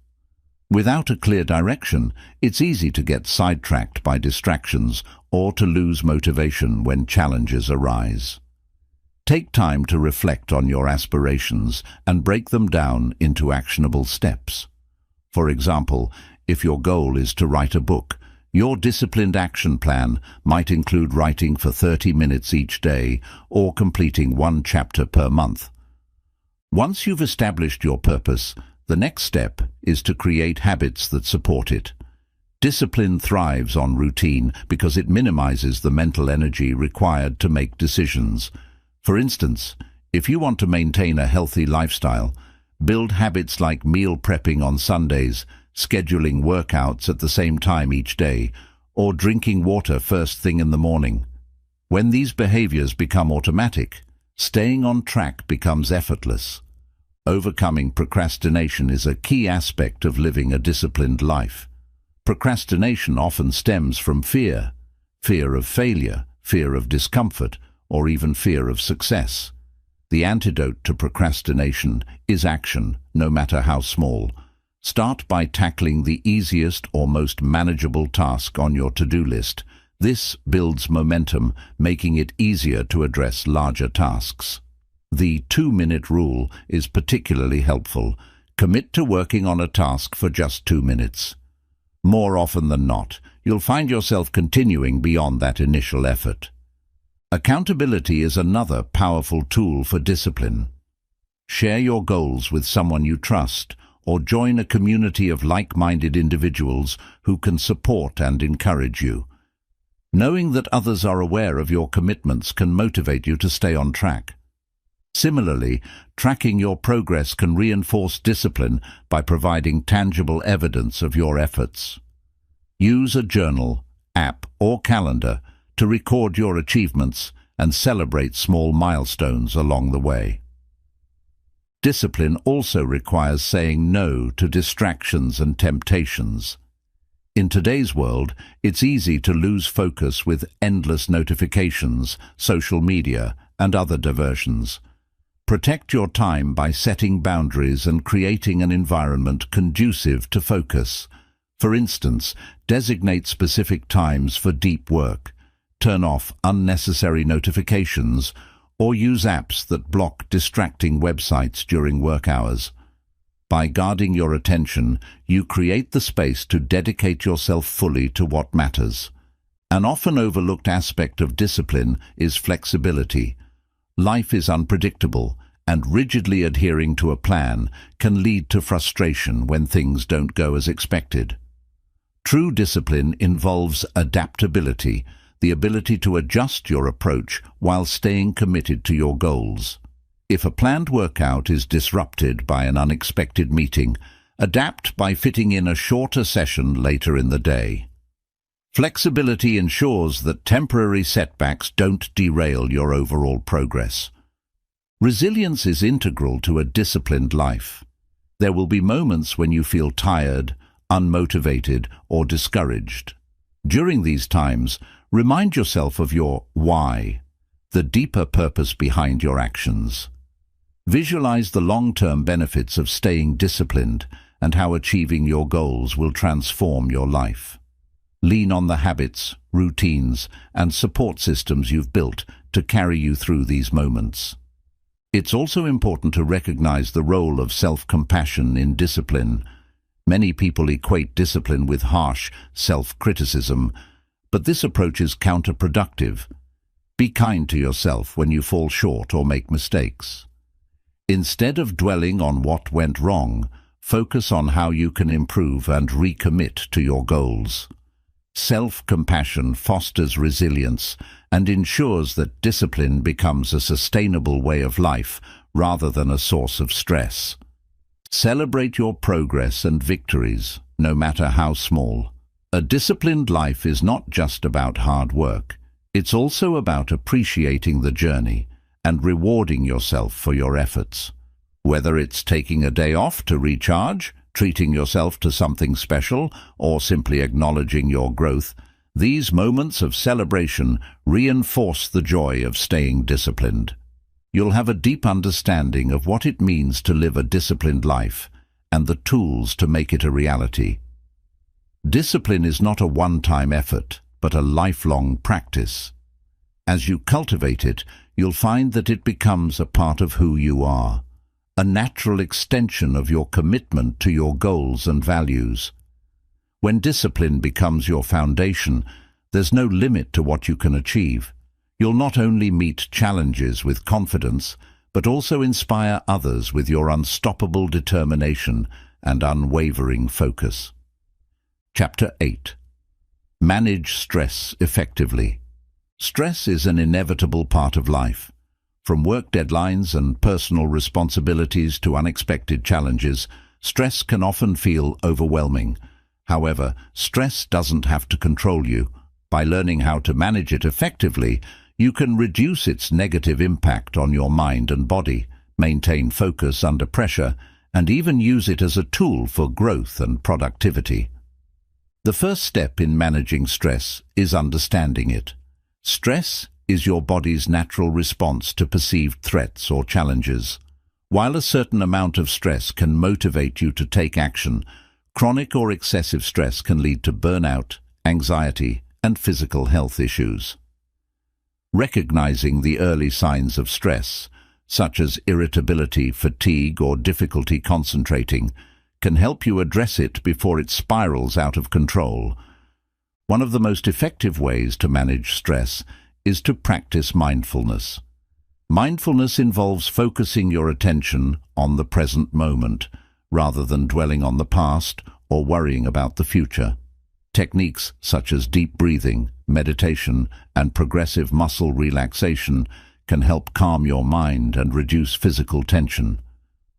Without a clear direction, it's easy to get sidetracked by distractions or to lose motivation when challenges arise. Take time to reflect on your aspirations and break them down into actionable steps. For example, if your goal is to write a book, your disciplined action plan might include writing for 30 minutes each day or completing one chapter per month. Once you've established your purpose, the next step is to create habits that support it. Discipline thrives on routine because it minimizes the mental energy required to make decisions. For instance, if you want to maintain a healthy lifestyle, build habits like meal prepping on Sundays, scheduling workouts at the same time each day, or drinking water first thing in the morning. When these behaviors become automatic, staying on track becomes effortless. Overcoming procrastination is a key aspect of living a disciplined life. Procrastination often stems from fear of failure, fear of discomfort, or even fear of success. The antidote to procrastination is action, no matter how small. Start by tackling the easiest or most manageable task on your to-do list. This builds momentum, making it easier to address larger tasks. The 2-minute rule is particularly helpful. Commit to working on a task for just 2 minutes. More often than not, you'll find yourself continuing beyond that initial effort. Accountability is another powerful tool for discipline. Share your goals with someone you trust, or join a community of like-minded individuals who can support and encourage you. Knowing that others are aware of your commitments can motivate you to stay on track. Similarly, tracking your progress can reinforce discipline by providing tangible evidence of your efforts. Use a journal, app, or calendar to record your achievements and celebrate small milestones along the way. Discipline also requires saying no to distractions and temptations. In today's world, it's easy to lose focus with endless notifications, social media, and other diversions. Protect your time by setting boundaries and creating an environment conducive to focus. For instance, designate specific times for deep work, turn off unnecessary notifications, or use apps that block distracting websites during work hours. By guarding your attention, you create the space to dedicate yourself fully to what matters. An often overlooked aspect of discipline is flexibility. Life is unpredictable, and rigidly adhering to a plan can lead to frustration when things don't go as expected. True discipline involves adaptability, the ability to adjust your approach while staying committed to your goals. If a planned workout is disrupted by an unexpected meeting, adapt by fitting in a shorter session later in the day. Flexibility ensures that temporary setbacks don't derail your overall progress. Resilience is integral to a disciplined life. There will be moments when you feel tired, unmotivated, or discouraged. During these times, remind yourself of your why, the deeper purpose behind your actions. Visualize the long-term benefits of staying disciplined and how achieving your goals will transform your life. Lean on the habits, routines, and support systems you've built to carry you through these moments. It's also important to recognize the role of self-compassion in discipline. Many people equate discipline with harsh self-criticism, but this approach is counterproductive. Be kind to yourself when you fall short or make mistakes. Instead of dwelling on what went wrong, focus on how you can improve and recommit to your goals. Self-compassion fosters resilience and ensures that discipline becomes a sustainable way of life rather than a source of stress. Celebrate your progress and victories, no matter how small. A disciplined life is not just about hard work. It's also about appreciating the journey and rewarding yourself for your efforts. Whether it's taking a day off to recharge, treating yourself to something special, or simply acknowledging your growth, these moments of celebration reinforce the joy of staying disciplined. You'll have a deep understanding of what it means to live a disciplined life and the tools to make it a reality. Discipline is not a one-time effort, but a lifelong practice. As you cultivate it, you'll find that it becomes a part of who you are, a natural extension of your commitment to your goals and values. When discipline becomes your foundation, there's no limit to what you can achieve. You'll not only meet challenges with confidence, but also inspire others with your unstoppable determination and unwavering focus. Chapter 8. Manage stress effectively. Stress is an inevitable part of life. From work deadlines and personal responsibilities to unexpected challenges, stress can often feel overwhelming. However, stress doesn't have to control you. By learning how to manage it effectively, you can reduce its negative impact on your mind and body, maintain focus under pressure, and even use it as a tool for growth and productivity. The first step in managing stress is understanding it. Stress is your body's natural response to perceived threats or challenges. While a certain amount of stress can motivate you to take action, chronic or excessive stress can lead to burnout, anxiety, and physical health issues. Recognizing the early signs of stress, such as irritability, fatigue, or difficulty concentrating, can help you address it before it spirals out of control. One of the most effective ways to manage stress is to practice mindfulness. Mindfulness involves focusing your attention on the present moment, rather than dwelling on the past or worrying about the future. Techniques such as deep breathing, meditation, and progressive muscle relaxation can help calm your mind and reduce physical tension.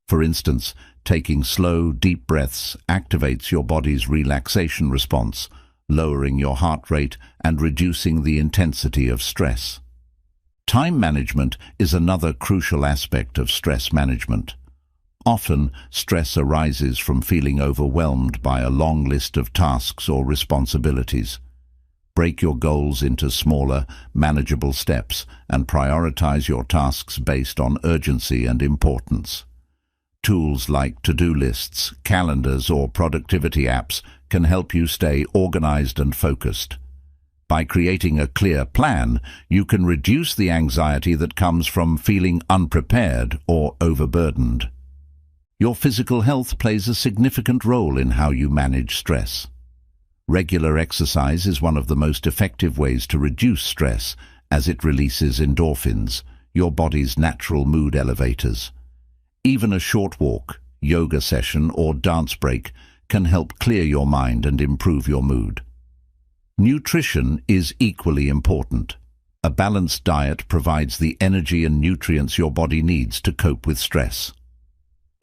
For instance, taking slow, deep breaths activates your body's relaxation response, lowering your heart rate and reducing the intensity of stress. Time management is another crucial aspect of stress management. Often, stress arises from feeling overwhelmed by a long list of tasks or responsibilities. Break your goals into smaller, manageable steps and prioritize your tasks based on urgency and importance. Tools like to-do lists, calendars, or productivity apps can help you stay organized and focused. By creating a clear plan, you can reduce the anxiety that comes from feeling unprepared or overburdened. Your physical health plays a significant role in how you manage stress. Regular exercise is one of the most effective ways to reduce stress, as it releases endorphins, your body's natural mood elevators. Even a short walk, yoga session, or dance break can help clear your mind and improve your mood. Nutrition is equally important. A balanced diet provides the energy and nutrients your body needs to cope with stress.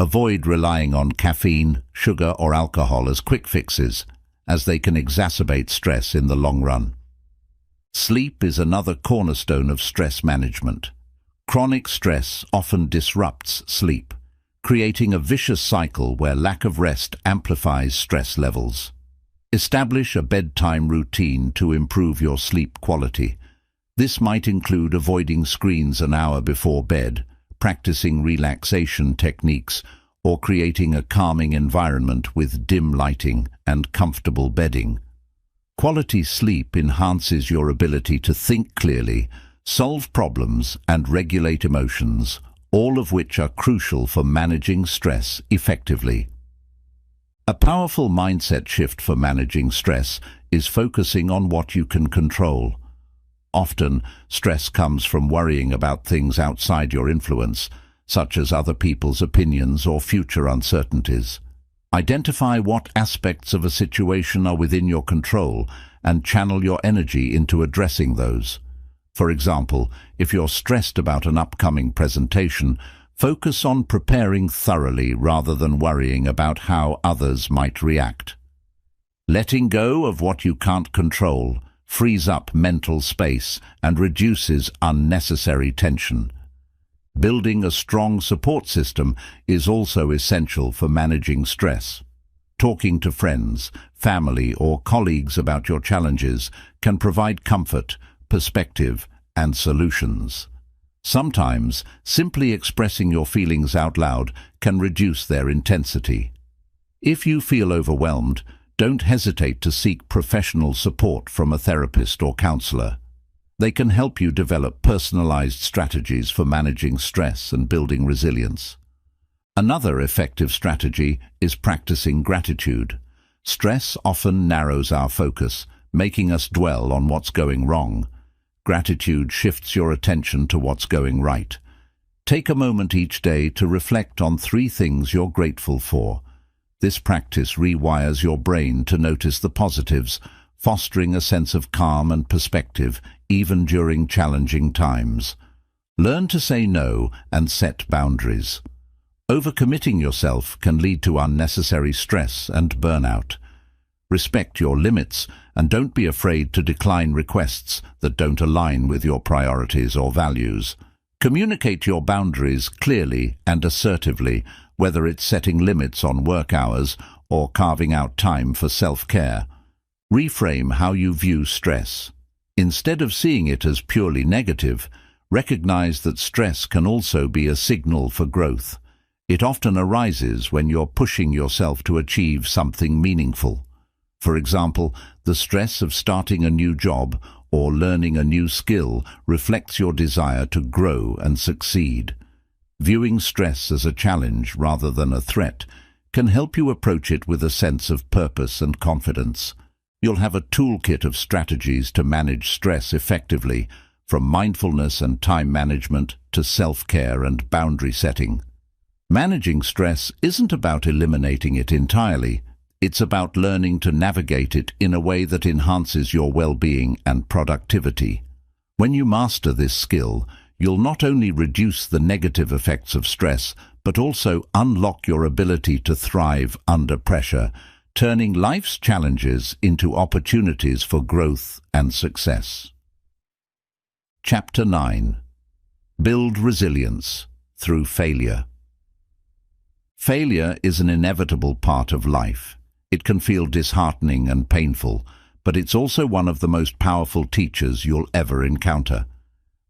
Avoid relying on caffeine, sugar, or alcohol as quick fixes, as they can exacerbate stress in the long run. Sleep is another cornerstone of stress management. Chronic stress often disrupts sleep, creating a vicious cycle where lack of rest amplifies stress levels. Establish a bedtime routine to improve your sleep quality. This might include avoiding screens an hour before bed, practicing relaxation techniques, or creating a calming environment with dim lighting and comfortable bedding. Quality sleep enhances your ability to think clearly, solve problems, and regulate emotions, all of which are crucial for managing stress effectively. A powerful mindset shift for managing stress is focusing on what you can control. Often, stress comes from worrying about things outside your influence, such as other people's opinions or future uncertainties. Identify what aspects of a situation are within your control and channel your energy into addressing those. For example, if you're stressed about an upcoming presentation, focus on preparing thoroughly rather than worrying about how others might react. Letting go of what you can't control frees up mental space and reduces unnecessary tension. Building a strong support system is also essential for managing stress. Talking to friends, family, or colleagues about your challenges can provide comfort, perspective, and solutions. Sometimes, simply expressing your feelings out loud can reduce their intensity. If you feel overwhelmed, don't hesitate to seek professional support from a therapist or counselor. They can help you develop personalized strategies for managing stress and building resilience. Another effective strategy is practicing gratitude. Stress often narrows our focus, making us dwell on what's going wrong. Gratitude shifts your attention to what's going right. Take a moment each day to reflect on 3 things you're grateful for. This practice rewires your brain to notice the positives, fostering a sense of calm and perspective even during challenging times. Learn to say no and set boundaries. Overcommitting yourself can lead to unnecessary stress and burnout. Respect your limits and don't be afraid to decline requests that don't align with your priorities or values. Communicate your boundaries clearly and assertively, whether it's setting limits on work hours or carving out time for self-care. Reframe how you view stress. Instead of seeing it as purely negative, recognize that stress can also be a signal for growth. It often arises when you're pushing yourself to achieve something meaningful. For example, the stress of starting a new job or learning a new skill reflects your desire to grow and succeed. Viewing stress as a challenge rather than a threat can help you approach it with a sense of purpose and confidence. You'll have a toolkit of strategies to manage stress effectively, from mindfulness and time management to self-care and boundary setting. Managing stress isn't about eliminating it entirely. It's about learning to navigate it in a way that enhances your well-being and productivity. When you master this skill, you'll not only reduce the negative effects of stress, but also unlock your ability to thrive under pressure, turning life's challenges into opportunities for growth and success. Chapter 9. Build resilience through failure. Failure is an inevitable part of life. It can feel disheartening and painful, but it's also one of the most powerful teachers you'll ever encounter.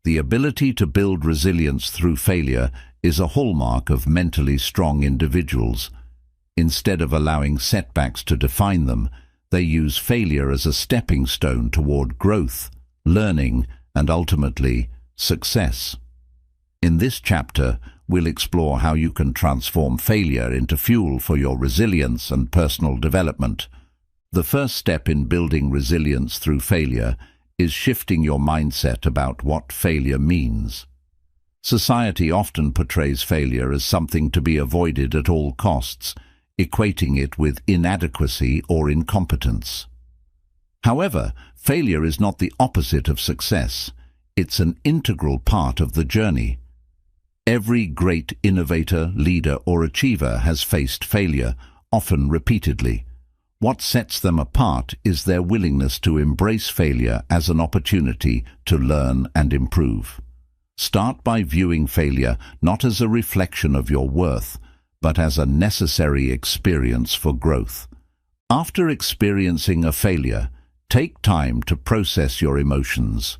The ability to build resilience through failure is a hallmark of mentally strong individuals. Instead of allowing setbacks to define them, they use failure as a stepping stone toward growth, learning, and ultimately, success. In this chapter, we'll explore how you can transform failure into fuel for your resilience and personal development. The first step in building resilience through failure is shifting your mindset about what failure means. Society often portrays failure as something to be avoided at all costs, equating it with inadequacy or incompetence. However, failure is not the opposite of success. It's an integral part of the journey. Every great innovator, leader, or achiever has faced failure, often repeatedly. What sets them apart is their willingness to embrace failure as an opportunity to learn and improve. Start by viewing failure not as a reflection of your worth, but as a necessary experience for growth. After experiencing a failure, take time to process your emotions.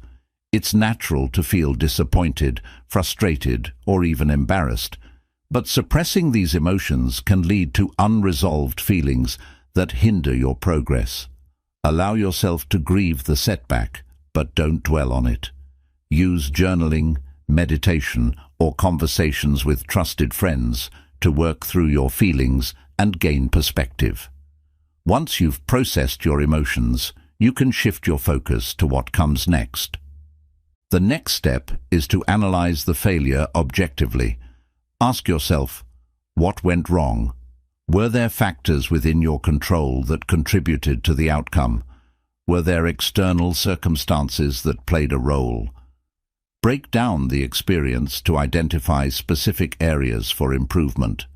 It's natural to feel disappointed, frustrated, or even embarrassed, but suppressing these emotions can lead to unresolved feelings that hinder your progress. Allow yourself to grieve the setback, but don't dwell on it. Use journaling, meditation, or conversations with trusted friends to work through your feelings and gain perspective. Once you've processed your emotions, you can shift your focus to what comes next. The next step is to analyze the failure objectively. Ask yourself, what went wrong? Were there factors within your control that contributed to the outcome? Were there external circumstances that played a role? Break down the experience to identify specific areas for improvement.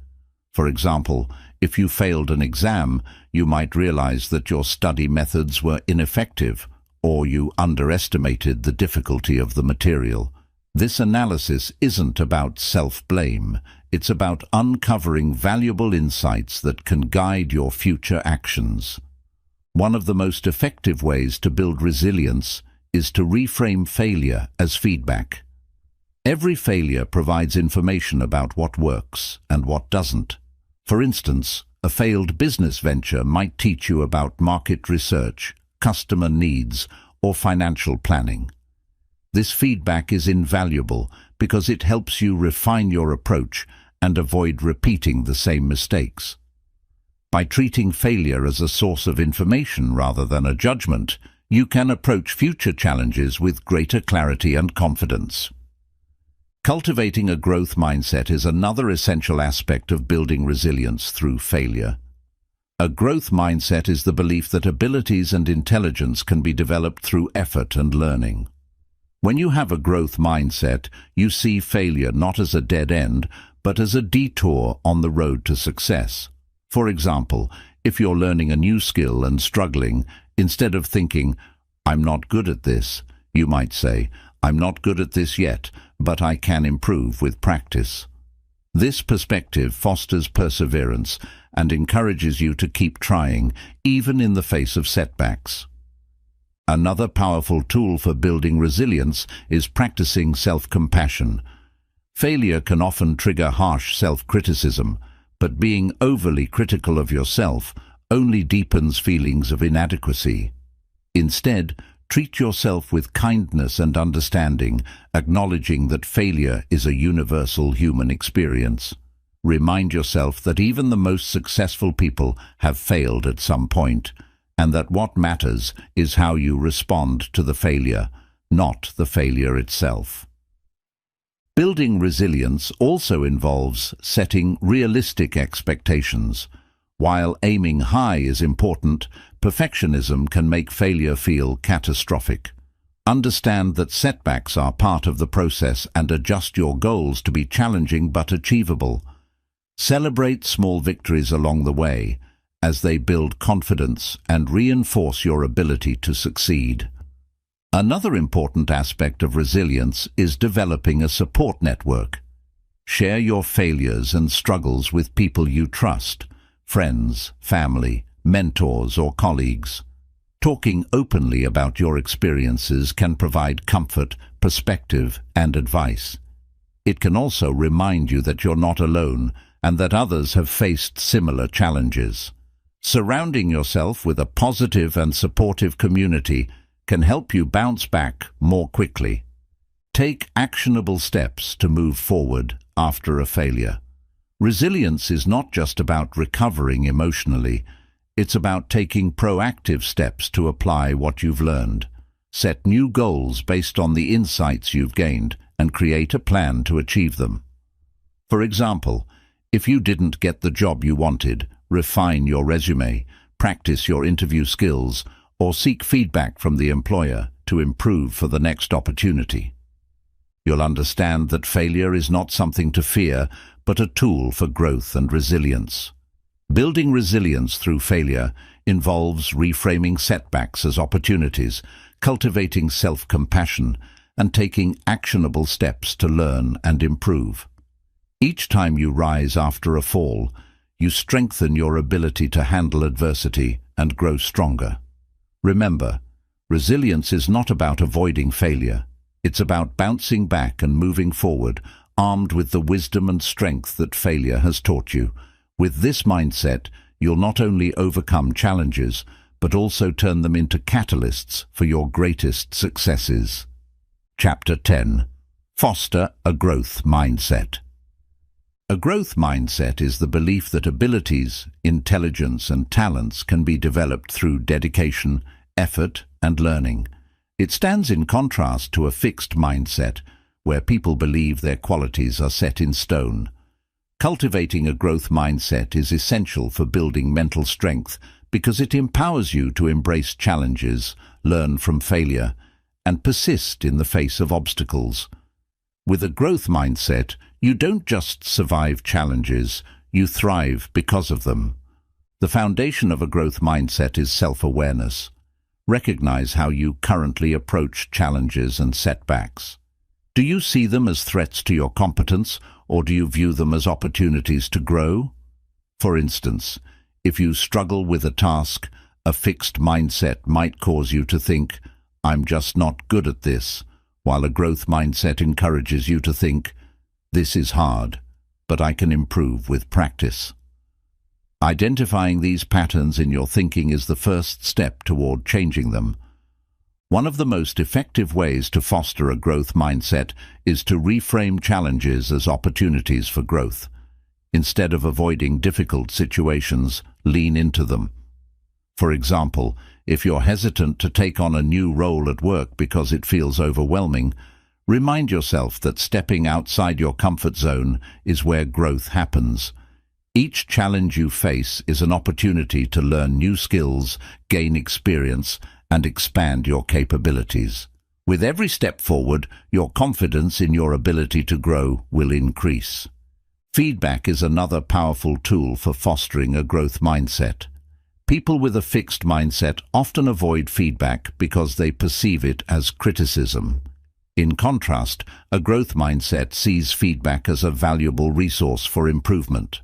For example, if you failed an exam, you might realize that your study methods were ineffective, or you underestimated the difficulty of the material. This analysis isn't about self-blame. It's about uncovering valuable insights that can guide your future actions. One of the most effective ways to build resilience is to reframe failure as feedback. Every failure provides information about what works and what doesn't. For instance, a failed business venture might teach you about market research, customer needs, or financial planning. This feedback is invaluable because it helps you refine your approach and avoid repeating the same mistakes. By treating failure as a source of information rather than a judgment, you can approach future challenges with greater clarity and confidence. Cultivating a growth mindset is another essential aspect of building resilience through failure. A growth mindset is the belief that abilities and intelligence can be developed through effort and learning. When you have a growth mindset, you see failure not as a dead end, but as a detour on the road to success. For example, if you're learning a new skill and struggling, instead of thinking, "I'm not good at this," you might say, "I'm not good at this yet, but I can improve with practice." This perspective fosters perseverance and encourages you to keep trying, even in the face of setbacks. Another powerful tool for building resilience is practicing self-compassion. Failure can often trigger harsh self-criticism, but being overly critical of yourself only deepens feelings of inadequacy. Instead, treat yourself with kindness and understanding, acknowledging that failure is a universal human experience. Remind yourself that even the most successful people have failed at some point, and that what matters is how you respond to the failure, not the failure itself. Building resilience also involves setting realistic expectations. While aiming high is important, perfectionism can make failure feel catastrophic. Understand that setbacks are part of the process and adjust your goals to be challenging but achievable. Celebrate small victories along the way, as they build confidence and reinforce your ability to succeed. Another important aspect of resilience is developing a support network. Share your failures and struggles with people you trust, friends, family, mentors, or colleagues. Talking openly about your experiences can provide comfort, perspective, and advice. It can also remind you that you're not alone and that others have faced similar challenges. Surrounding yourself with a positive and supportive community can help you bounce back more quickly. Take actionable steps to move forward after a failure. Resilience is not just about recovering emotionally, it's about taking proactive steps to apply what you've learned. Set new goals based on the insights you've gained and create a plan to achieve them. For example, if you didn't get the job you wanted, refine your resume, practice your interview skills, or seek feedback from the employer to improve for the next opportunity. You'll understand that failure is not something to fear, but a tool for growth and resilience. Building resilience through failure involves reframing setbacks as opportunities, cultivating self-compassion, and taking actionable steps to learn and improve. Each time you rise after a fall, you strengthen your ability to handle adversity and grow stronger. Remember, resilience is not about avoiding failure. It's about bouncing back and moving forward, armed with the wisdom and strength that failure has taught you. With this mindset, you'll not only overcome challenges, but also turn them into catalysts for your greatest successes. Chapter 10. Foster a growth mindset. A growth mindset is the belief that abilities, intelligence, and talents can be developed through dedication, effort, and learning. It stands in contrast to a fixed mindset, where people believe their qualities are set in stone. Cultivating a growth mindset is essential for building mental strength because it empowers you to embrace challenges, learn from failure, and persist in the face of obstacles. With a growth mindset, you don't just survive challenges, you thrive because of them. The foundation of a growth mindset is self-awareness. Recognize how you currently approach challenges and setbacks. Do you see them as threats to your competence, or do you view them as opportunities to grow? For instance, if you struggle with a task, a fixed mindset might cause you to think, "I'm just not good at this," while a growth mindset encourages you to think, "This is hard, but I can improve with practice." Identifying these patterns in your thinking is the first step toward changing them. One of the most effective ways to foster a growth mindset is to reframe challenges as opportunities for growth. Instead of avoiding difficult situations, lean into them. For example, if you're hesitant to take on a new role at work because it feels overwhelming, remind yourself that stepping outside your comfort zone is where growth happens. Each challenge you face is an opportunity to learn new skills, gain experience, and expand your capabilities. With every step forward, your confidence in your ability to grow will increase. Feedback is another powerful tool for fostering a growth mindset. People with a fixed mindset often avoid feedback because they perceive it as criticism. In contrast, a growth mindset sees feedback as a valuable resource for improvement.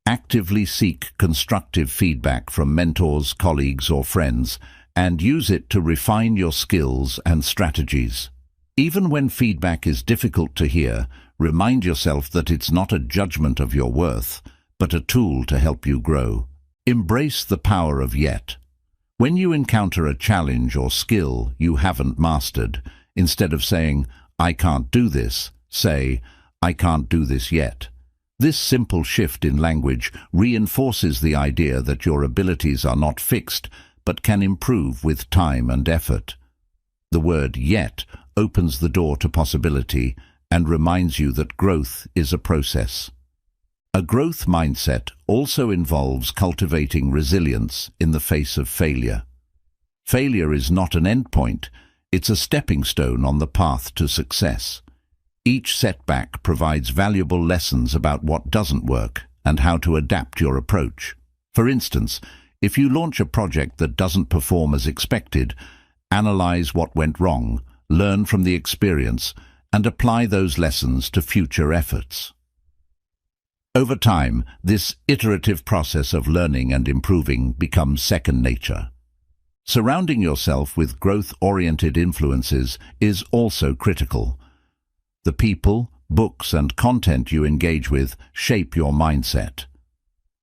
Actively seek constructive feedback from mentors, colleagues, or friends, and use it to refine your skills and strategies. Even when feedback is difficult to hear, remind yourself that it's not a judgment of your worth, but a tool to help you grow. Embrace the power of yet. When you encounter a challenge or skill you haven't mastered, instead of saying, "I can't do this," say, "I can't do this yet." This simple shift in language reinforces the idea that your abilities are not fixed, but can improve with time and effort. The word "yet" opens the door to possibility and reminds you that growth is a process. A growth mindset also involves cultivating resilience in the face of failure. Failure is not an endpoint, it's a stepping stone on the path to success. Each setback provides valuable lessons about what doesn't work and how to adapt your approach. For instance, if you launch a project that doesn't perform as expected, analyze what went wrong, learn from the experience, and apply those lessons to future efforts. Over time, this iterative process of learning and improving becomes second nature. Surrounding yourself with growth-oriented influences is also critical. The people, books, and content you engage with shape your mindset.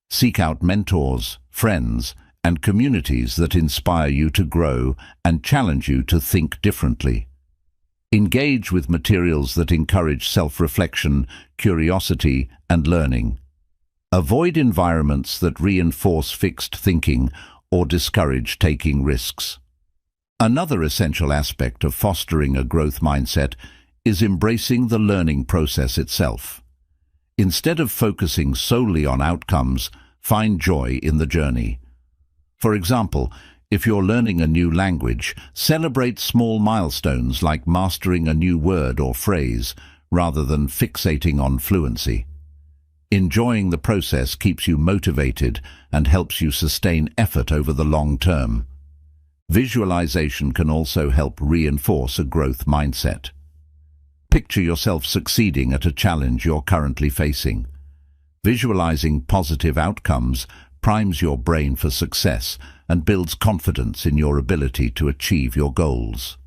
Seek out mentors, friends, and communities that inspire you to grow and challenge you to think differently. Engage with materials that encourage self-reflection, curiosity, and learning. Avoid environments that reinforce fixed thinking or discourage taking risks. Another essential aspect of fostering a growth mindset is embracing the learning process itself. Instead of focusing solely on outcomes, find joy in the journey. For example, if you're learning a new language, celebrate small milestones like mastering a new word or phrase, rather than fixating on fluency. Enjoying the process keeps you motivated and helps you sustain effort over the long term. Visualization can also help reinforce a growth mindset. Picture yourself succeeding at a challenge you're currently facing. Visualizing positive outcomes primes your brain for success and builds confidence in your ability to achieve your goals.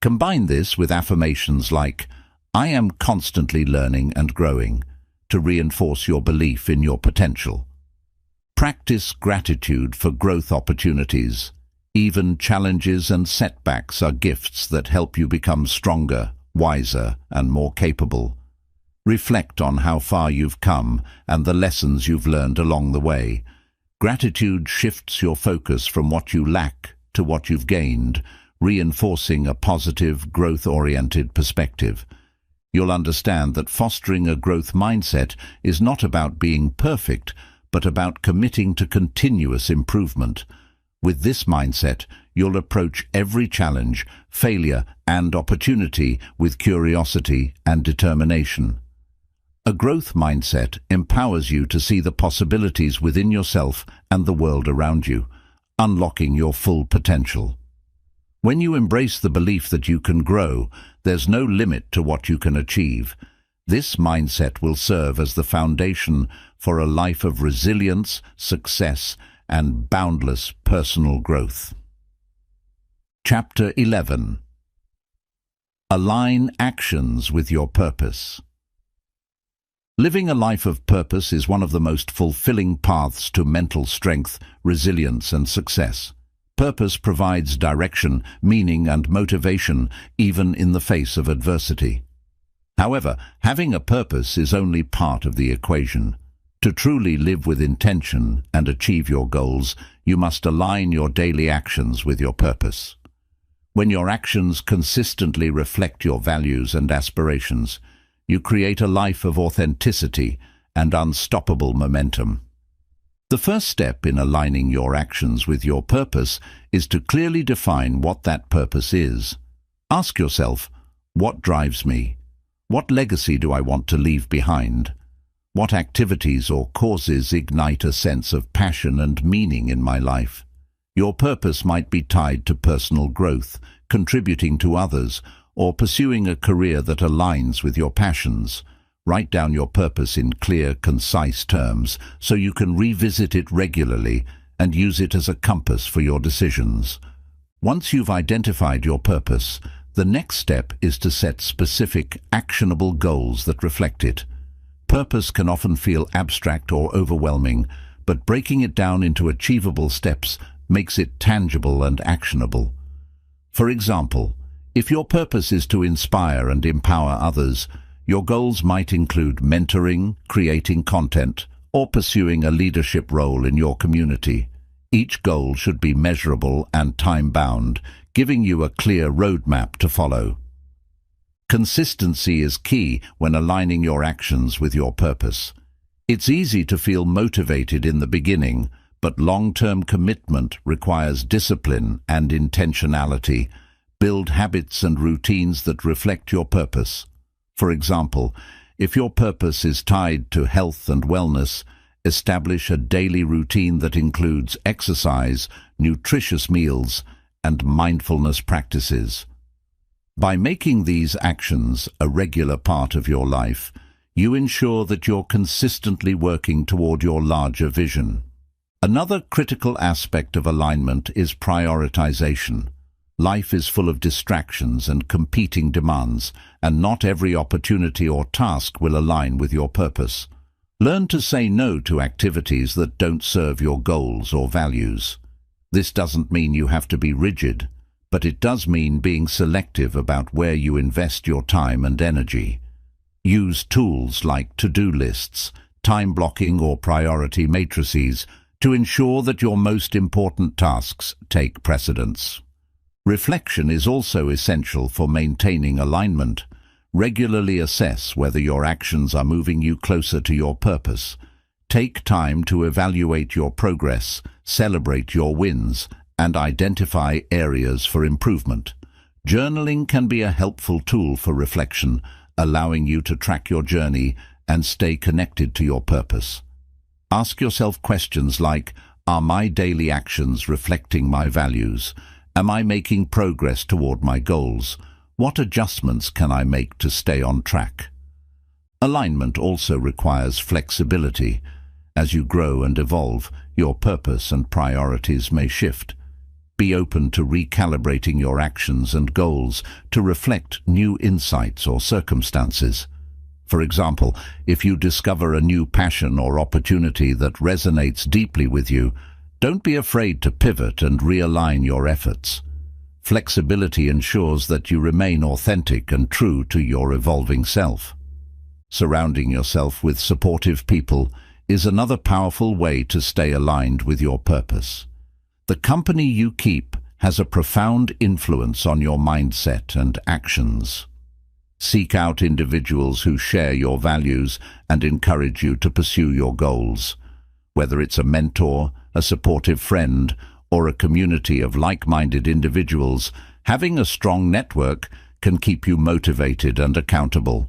Combine this with affirmations like, "I am constantly learning and growing," to reinforce your belief in your potential. Practice gratitude for growth opportunities. Even challenges and setbacks are gifts that help you become stronger, wiser, and more capable. Reflect on how far you've come and the lessons you've learned along the way. Gratitude shifts your focus from what you lack to what you've gained, reinforcing a positive, growth-oriented perspective. You'll understand that fostering a growth mindset is not about being perfect, but about committing to continuous improvement. With this mindset, you'll approach every challenge, failure, and opportunity with curiosity and determination. A growth mindset empowers you to see the possibilities within yourself and the world around you, unlocking your full potential. When you embrace the belief that you can grow, there's no limit to what you can achieve. This mindset will serve as the foundation for a life of resilience, success, and boundless personal growth. Chapter 11. Align actions with your purpose. Living a life of purpose is one of the most fulfilling paths to mental strength, resilience, and success. Purpose provides direction, meaning, and motivation, even in the face of adversity. However, having a purpose is only part of the equation. To truly live with intention and achieve your goals, you must align your daily actions with your purpose. When your actions consistently reflect your values and aspirations, you create a life of authenticity and unstoppable momentum. The first step in aligning your actions with your purpose is to clearly define what that purpose is. Ask yourself, what drives me? What legacy do I want to leave behind? What activities or causes ignite a sense of passion and meaning in my life? Your purpose might be tied to personal growth, contributing to others, or pursuing a career that aligns with your passions. Write down your purpose in clear, concise terms so you can revisit it regularly and use it as a compass for your decisions. Once you've identified your purpose, the next step is to set specific, actionable goals that reflect it. Purpose can often feel abstract or overwhelming, but breaking it down into achievable steps makes it tangible and actionable. For example, if your purpose is to inspire and empower others, your goals might include mentoring, creating content, or pursuing a leadership role in your community. Each goal should be measurable and time-bound, giving you a clear roadmap to follow. Consistency is key when aligning your actions with your purpose. It's easy to feel motivated in the beginning, but long-term commitment requires discipline and intentionality. Build habits and routines that reflect your purpose. For example, if your purpose is tied to health and wellness, establish a daily routine that includes exercise, nutritious meals, and mindfulness practices. By making these actions a regular part of your life, You ensure that you're consistently working toward your larger vision. Another critical aspect of alignment is prioritization. Life is full of distractions and competing demands, and not every opportunity or task will align with your purpose. Learn to say no to activities that don't serve your goals or values. This doesn't mean you have to be rigid, but it does mean being selective about where you invest your time and energy. Use tools like to-do lists, time blocking or priority matrices to ensure that your most important tasks take precedence. Reflection is also essential for maintaining alignment. Regularly assess whether your actions are moving you closer to your purpose. Take time to evaluate your progress, celebrate your wins, and identify areas for improvement. Journaling can be a helpful tool for reflection, allowing you to track your journey and stay connected to your purpose. Ask yourself questions like, are my daily actions reflecting my values? Am I making progress toward my goals? What adjustments can I make to stay on track? Alignment also requires flexibility. As you grow and evolve, your purpose and priorities may shift. Be open to recalibrating your actions and goals to reflect new insights or circumstances. For example, if you discover a new passion or opportunity that resonates deeply with you, don't be afraid to pivot and realign your efforts. Flexibility ensures that you remain authentic and true to your evolving self. Surrounding yourself with supportive people is another powerful way to stay aligned with your purpose. The company you keep has a profound influence on your mindset and actions. Seek out individuals who share your values and encourage you to pursue your goals. Whether it's a mentor, a supportive friend, or a community of like-minded individuals, having a strong network can keep you motivated and accountable.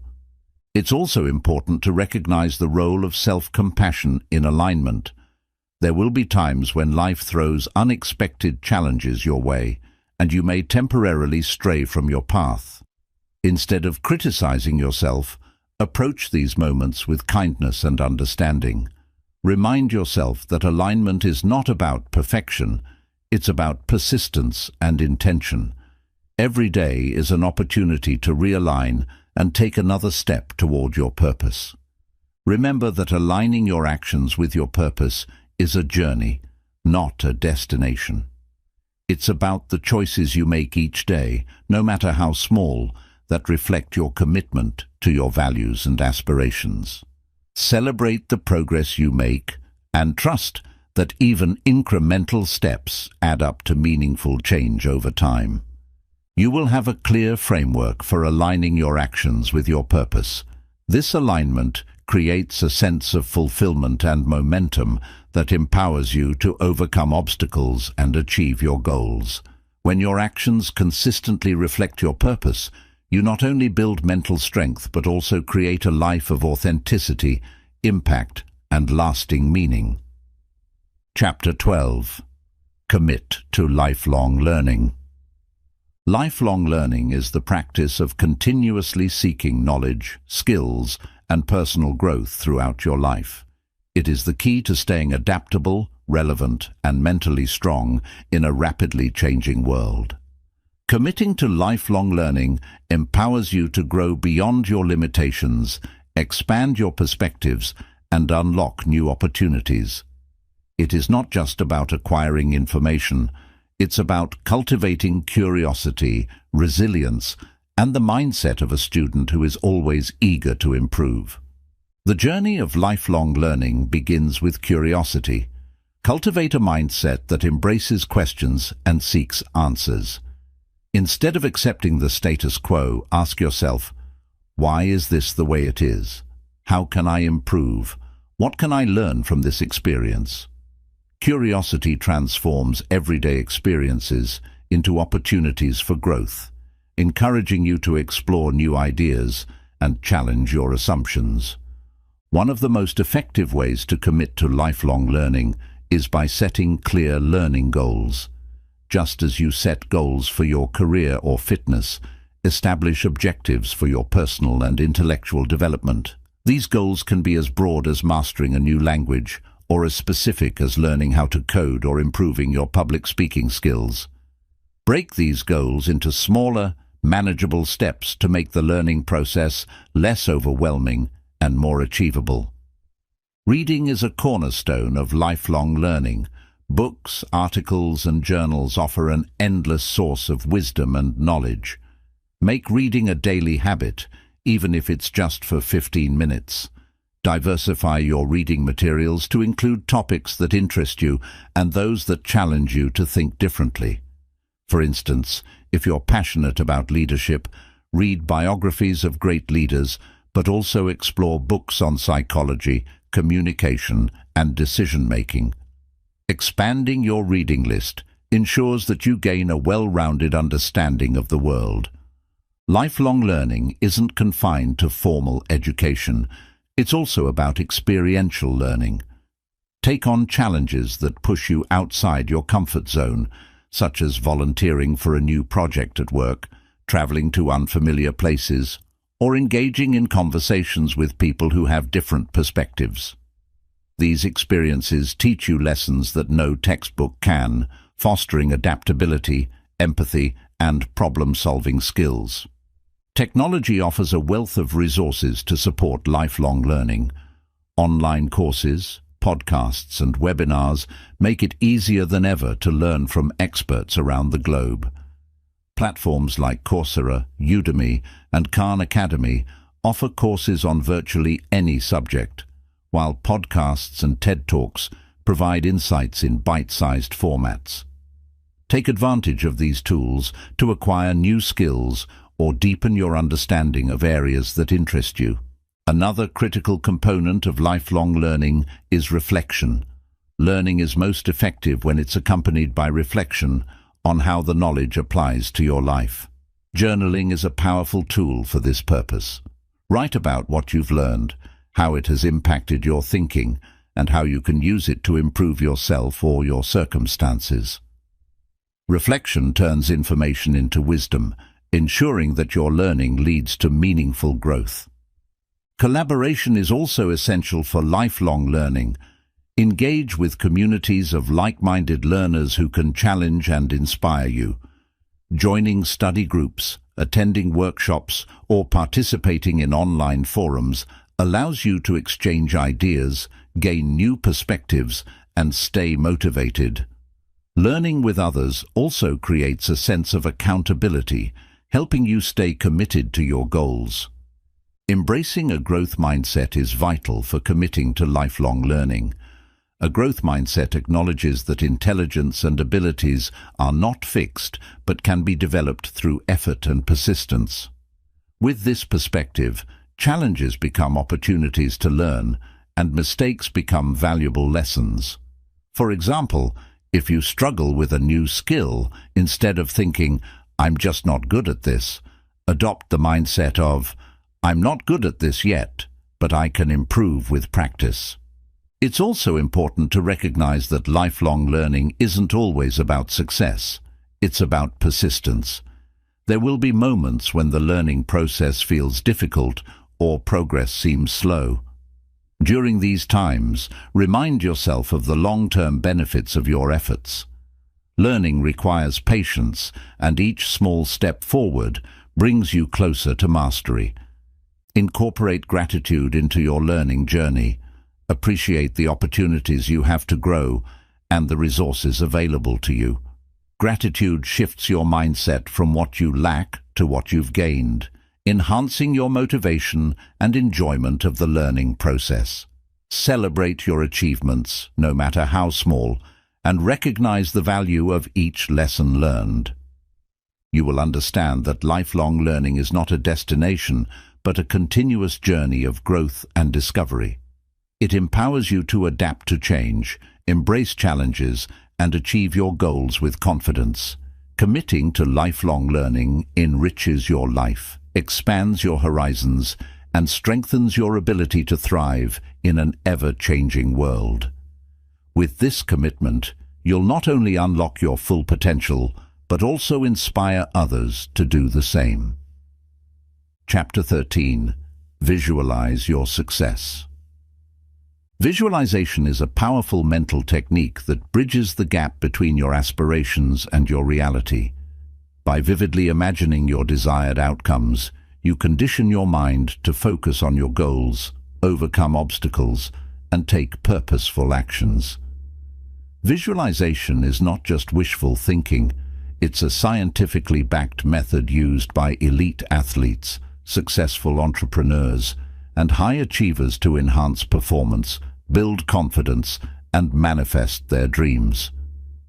It's also important to recognize the role of self-compassion in alignment. There will be times when life throws unexpected challenges your way, and you may temporarily stray from your path. Instead of criticizing yourself, approach these moments with kindness and understanding. Remind yourself that alignment is not about perfection, it's about persistence and intention. Every day is an opportunity to realign and take another step toward your purpose. Remember that aligning your actions with your purpose is a journey, not a destination. It's about the choices you make each day, no matter how small, that reflect your commitment to your values and aspirations. Celebrate the progress you make and trust that even incremental steps add up to meaningful change over time. You will have a clear framework for aligning your actions with your purpose. This alignment creates a sense of fulfillment and momentum that empowers you to overcome obstacles and achieve your goals. When your actions consistently reflect your purpose, you not only build mental strength but also create a life of authenticity, impact, and lasting meaning. Chapter 12. Commit to lifelong learning. Lifelong learning is the practice of continuously seeking knowledge, skills, and personal growth throughout your life. It is the key to staying adaptable, relevant, and mentally strong in a rapidly changing world. Committing to lifelong learning empowers you to grow beyond your limitations, expand your perspectives, and unlock new opportunities. It is not just about acquiring information, it's about cultivating curiosity, resilience, and the mindset of a student who is always eager to improve. The journey of lifelong learning begins with curiosity. Cultivate a mindset that embraces questions and seeks answers. Instead of accepting the status quo, ask yourself, why is this the way it is? How can I improve? What can I learn from this experience? Curiosity transforms everyday experiences into opportunities for growth, encouraging you to explore new ideas and challenge your assumptions. One of the most effective ways to commit to lifelong learning is by setting clear learning goals. Just as you set goals for your career or fitness, establish objectives for your personal and intellectual development. These goals can be as broad as mastering a new language or as specific as learning how to code or improving your public speaking skills. Break these goals into smaller, manageable steps to make the learning process less overwhelming and more achievable. Reading is a cornerstone of lifelong learning. Books, articles, and journals offer an endless source of wisdom and knowledge. Make reading a daily habit, even if it's just for 15 minutes. Diversify your reading materials to include topics that interest you and those that challenge you to think differently. For instance, if you're passionate about leadership, read biographies of great leaders, but also explore books on psychology, communication, and decision-making. Expanding your reading list ensures that you gain a well-rounded understanding of the world. Lifelong learning isn't confined to formal education. It's also about experiential learning. Take on challenges that push you outside your comfort zone, such as volunteering for a new project at work, traveling to unfamiliar places, or engaging in conversations with people who have different perspectives. These experiences teach you lessons that no textbook can, fostering adaptability, empathy, and problem-solving skills. Technology offers a wealth of resources to support lifelong learning. Online courses, podcasts, and webinars make it easier than ever to learn from experts around the globe. Platforms like Coursera, Udemy, and Khan Academy offer courses on virtually any subject, while podcasts and TED Talks provide insights in bite-sized formats. Take advantage of these tools to acquire new skills or deepen your understanding of areas that interest you. Another critical component of lifelong learning is reflection. Learning is most effective when it's accompanied by reflection on how the knowledge applies to your life. Journaling is a powerful tool for this purpose. Write about what you've learned, how it has impacted your thinking, and how you can use it to improve yourself or your circumstances. Reflection turns information into wisdom, ensuring that your learning leads to meaningful growth. Collaboration is also essential for lifelong learning. Engage with communities of like-minded learners who can challenge and inspire you. Joining study groups, attending workshops, or participating in online forums allows you to exchange ideas, gain new perspectives, and stay motivated. Learning with others also creates a sense of accountability, helping you stay committed to your goals. Embracing a growth mindset is vital for committing to lifelong learning. A growth mindset acknowledges that intelligence and abilities are not fixed but can be developed through effort and persistence. With this perspective, challenges become opportunities to learn, and mistakes become valuable lessons. For example, if you struggle with a new skill, instead of thinking, "I'm just not good at this," adopt the mindset of, "I'm not good at this yet, but I can improve with practice." It's also important to recognize that lifelong learning isn't always about success. It's about persistence. There will be moments when the learning process feels difficult or progress seems slow. During these times, remind yourself of the long-term benefits of your efforts. Learning requires patience, and each small step forward brings you closer to mastery. Incorporate gratitude into your learning journey. Appreciate the opportunities you have to grow and the resources available to you. Gratitude shifts your mindset from what you lack to what you've gained, enhancing your motivation and enjoyment of the learning process. Celebrate your achievements, no matter how small, and recognize the value of each lesson learned. You will understand that lifelong learning is not a destination, but a continuous journey of growth and discovery. It empowers you to adapt to change, embrace challenges, and achieve your goals with confidence. Committing to lifelong learning enriches your life, expands your horizons, and strengthens your ability to thrive in an ever-changing world. With this commitment, you'll not only unlock your full potential, but also inspire others to do the same. Chapter 13. Visualize your success. Visualization is a powerful mental technique that bridges the gap between your aspirations and your reality. By vividly imagining your desired outcomes, you condition your mind to focus on your goals, overcome obstacles, and take purposeful actions. Visualization is not just wishful thinking, it's a scientifically backed method used by elite athletes, successful entrepreneurs, and high achievers to enhance performance, build confidence, and manifest their dreams.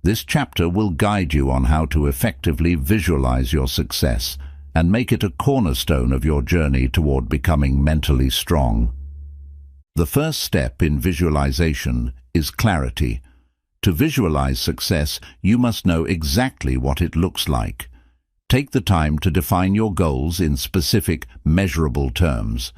This chapter will guide you on how to effectively visualize your success and make it a cornerstone of your journey toward becoming mentally strong. The first step in visualization is clarity. To visualize success, you must know exactly what it looks like. Take the time to define your goals in specific, measurable terms.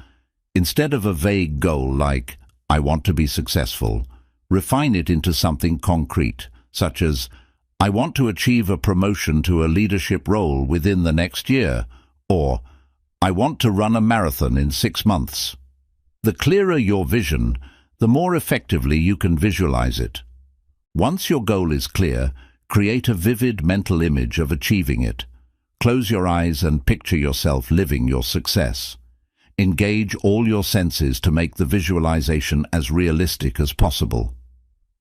Instead of a vague goal like, "I want to be successful," refine it into something concrete, such as, "I want to achieve a promotion to a leadership role within the next year," or, "I want to run a marathon in 6 months." The clearer your vision, the more effectively you can visualize it. Once your goal is clear, create a vivid mental image of achieving it. Close your eyes and picture yourself living your success. Engage all your senses to make the visualization as realistic as possible.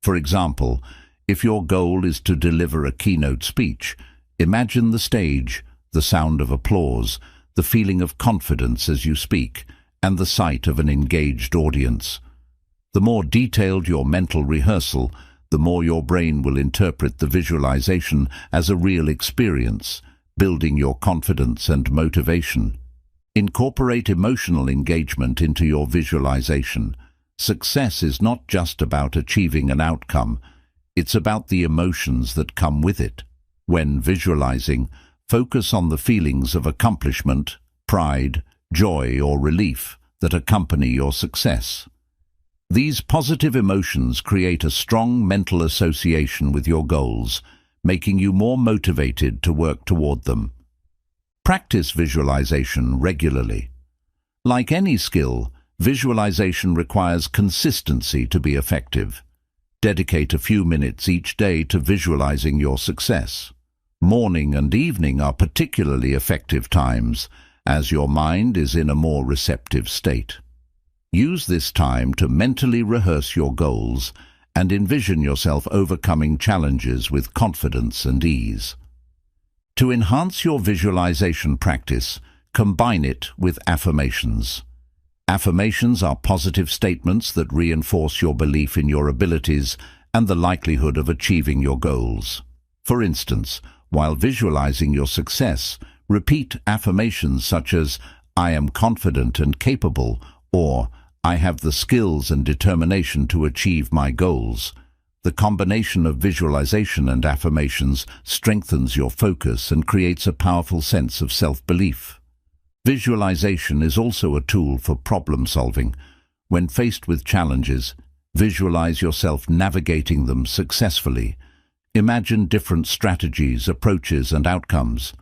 For example, if your goal is to deliver a keynote speech, imagine the stage, the sound of applause, the feeling of confidence as you speak, and the sight of an engaged audience. The more detailed your mental rehearsal, the more your brain will interpret the visualization as a real experience, building your confidence and motivation. Incorporate emotional engagement into your visualization. Success is not just about achieving an outcome, it's about the emotions that come with it. When visualizing, focus on the feelings of accomplishment, pride, joy, or relief that accompany your success. These positive emotions create a strong mental association with your goals, making you more motivated to work toward them. Practice visualization regularly. Like any skill, visualization requires consistency to be effective. Dedicate a few minutes each day to visualizing your success. Morning and evening are particularly effective times, as your mind is in a more receptive state. Use this time to mentally rehearse your goals and envision yourself overcoming challenges with confidence and ease. To enhance your visualization practice, combine it with affirmations. Affirmations are positive statements that reinforce your belief in your abilities and the likelihood of achieving your goals. For instance, while visualizing your success, repeat affirmations such as, "I am confident and capable," or "I have the skills and determination to achieve my goals." The combination of visualization and affirmations strengthens your focus and creates a powerful sense of self-belief. Visualization is also a tool for problem solving. When faced with challenges, visualize yourself navigating them successfully. Imagine different strategies, approaches, and outcomes.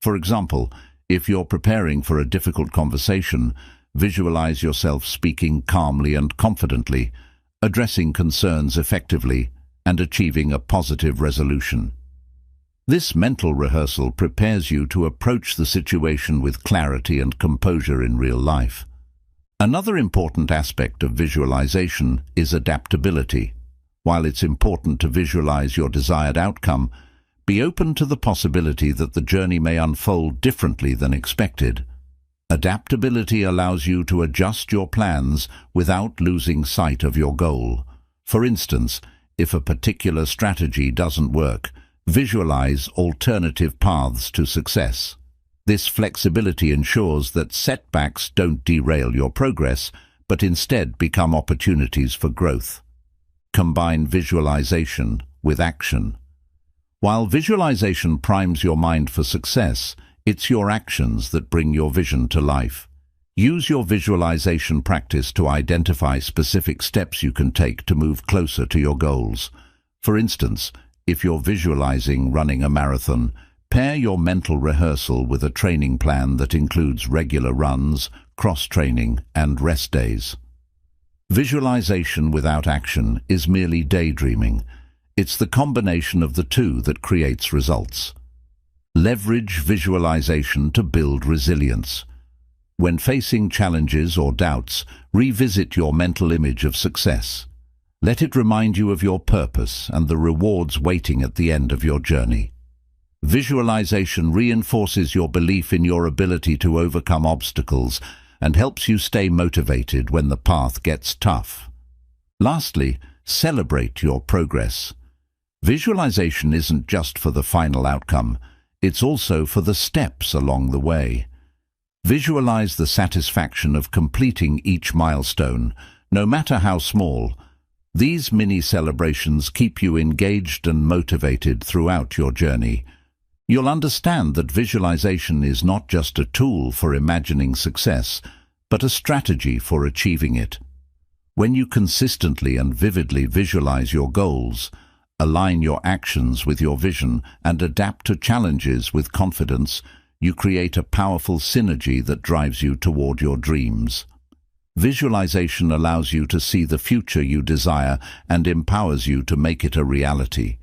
For example, if you're preparing for a difficult conversation, visualize yourself speaking calmly and confidently, addressing concerns effectively, and achieving a positive resolution. This mental rehearsal prepares you to approach the situation with clarity and composure in real life. Another important aspect of visualization is adaptability. While it's important to visualize your desired outcome, be open to the possibility that the journey may unfold differently than expected. Adaptability allows you to adjust your plans without losing sight of your goal. For instance, if a particular strategy doesn't work, visualize alternative paths to success. This flexibility ensures that setbacks don't derail your progress, but instead become opportunities for growth. Combine visualization with action. While visualization primes your mind for success, it's your actions that bring your vision to life. Use your visualization practice to identify specific steps you can take to move closer to your goals. For instance, if you're visualizing running a marathon, pair your mental rehearsal with a training plan that includes regular runs, cross-training, and rest days. Visualization without action is merely daydreaming. It's the combination of the two that creates results. Leverage visualization to build resilience. When facing challenges or doubts, revisit your mental image of success. Let it remind you of your purpose and the rewards waiting at the end of your journey. Visualization reinforces your belief in your ability to overcome obstacles and helps you stay motivated when the path gets tough. Lastly, celebrate your progress. Visualization isn't just for the final outcome, it's also for the steps along the way. Visualize the satisfaction of completing each milestone, no matter how small. These mini celebrations keep you engaged and motivated throughout your journey. You'll understand that visualization is not just a tool for imagining success, but a strategy for achieving it. When you consistently and vividly visualize your goals, align your actions with your vision, and adapt to challenges with confidence, you create a powerful synergy that drives you toward your dreams. Visualization allows you to see the future you desire and empowers you to make it a reality.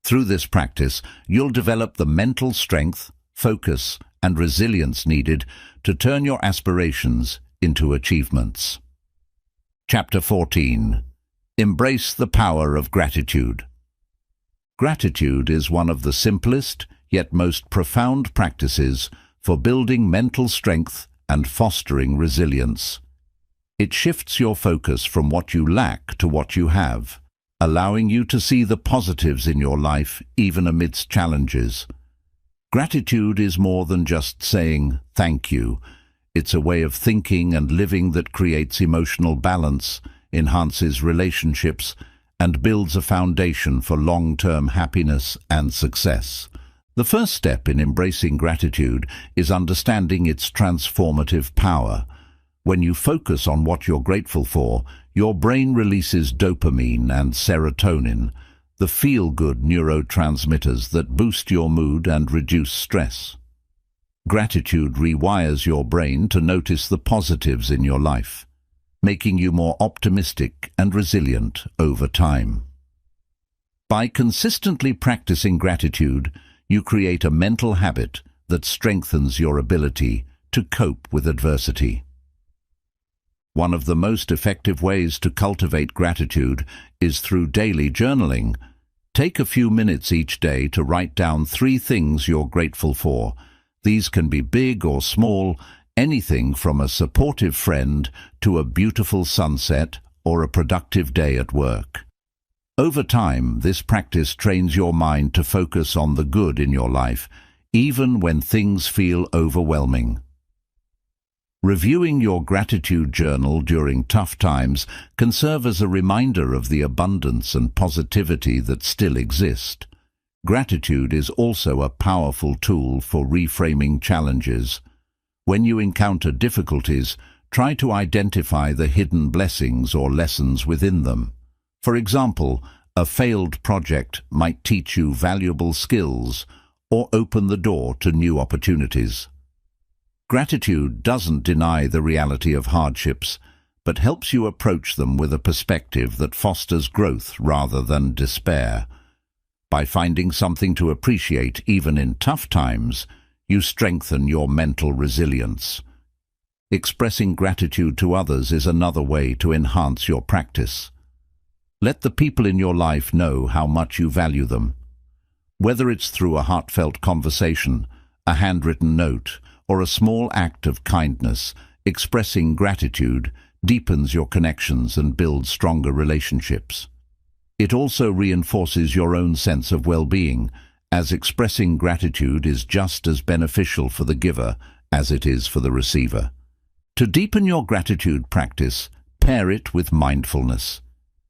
Through this practice, you'll develop the mental strength, focus, and resilience needed to turn your aspirations into achievements. Chapter 14. Embrace the power of gratitude. Gratitude is one of the simplest, yet most profound practices for building mental strength and fostering resilience. It shifts your focus from what you lack to what you have, allowing you to see the positives in your life even amidst challenges. Gratitude is more than just saying thank you. It's a way of thinking and living that creates emotional balance, enhances relationships, and builds a foundation for long-term happiness and success. The first step in embracing gratitude is understanding its transformative power. When you focus on what you're grateful for, your brain releases dopamine and serotonin, the feel-good neurotransmitters that boost your mood and reduce stress. Gratitude rewires your brain to notice the positives in your life, making you more optimistic and resilient over time. By consistently practicing gratitude, you create a mental habit that strengthens your ability to cope with adversity. One of the most effective ways to cultivate gratitude is through daily journaling. Take a few minutes each day to write down 3 things you're grateful for. These can be big or small, anything from a supportive friend to a beautiful sunset or a productive day at work. Over time, this practice trains your mind to focus on the good in your life, even when things feel overwhelming. Reviewing your gratitude journal during tough times can serve as a reminder of the abundance and positivity that still exist. Gratitude is also a powerful tool for reframing challenges. When you encounter difficulties, try to identify the hidden blessings or lessons within them. For example, a failed project might teach you valuable skills or open the door to new opportunities. Gratitude doesn't deny the reality of hardships, but helps you approach them with a perspective that fosters growth rather than despair. By finding something to appreciate even in tough times, you strengthen your mental resilience. Expressing gratitude to others is another way to enhance your practice. Let the people in your life know how much you value them. Whether it's through a heartfelt conversation, a handwritten note, or a small act of kindness, expressing gratitude deepens your connections and builds stronger relationships. It also reinforces your own sense of well-being, as expressing gratitude is just as beneficial for the giver as it is for the receiver. To deepen your gratitude practice, pair it with mindfulness.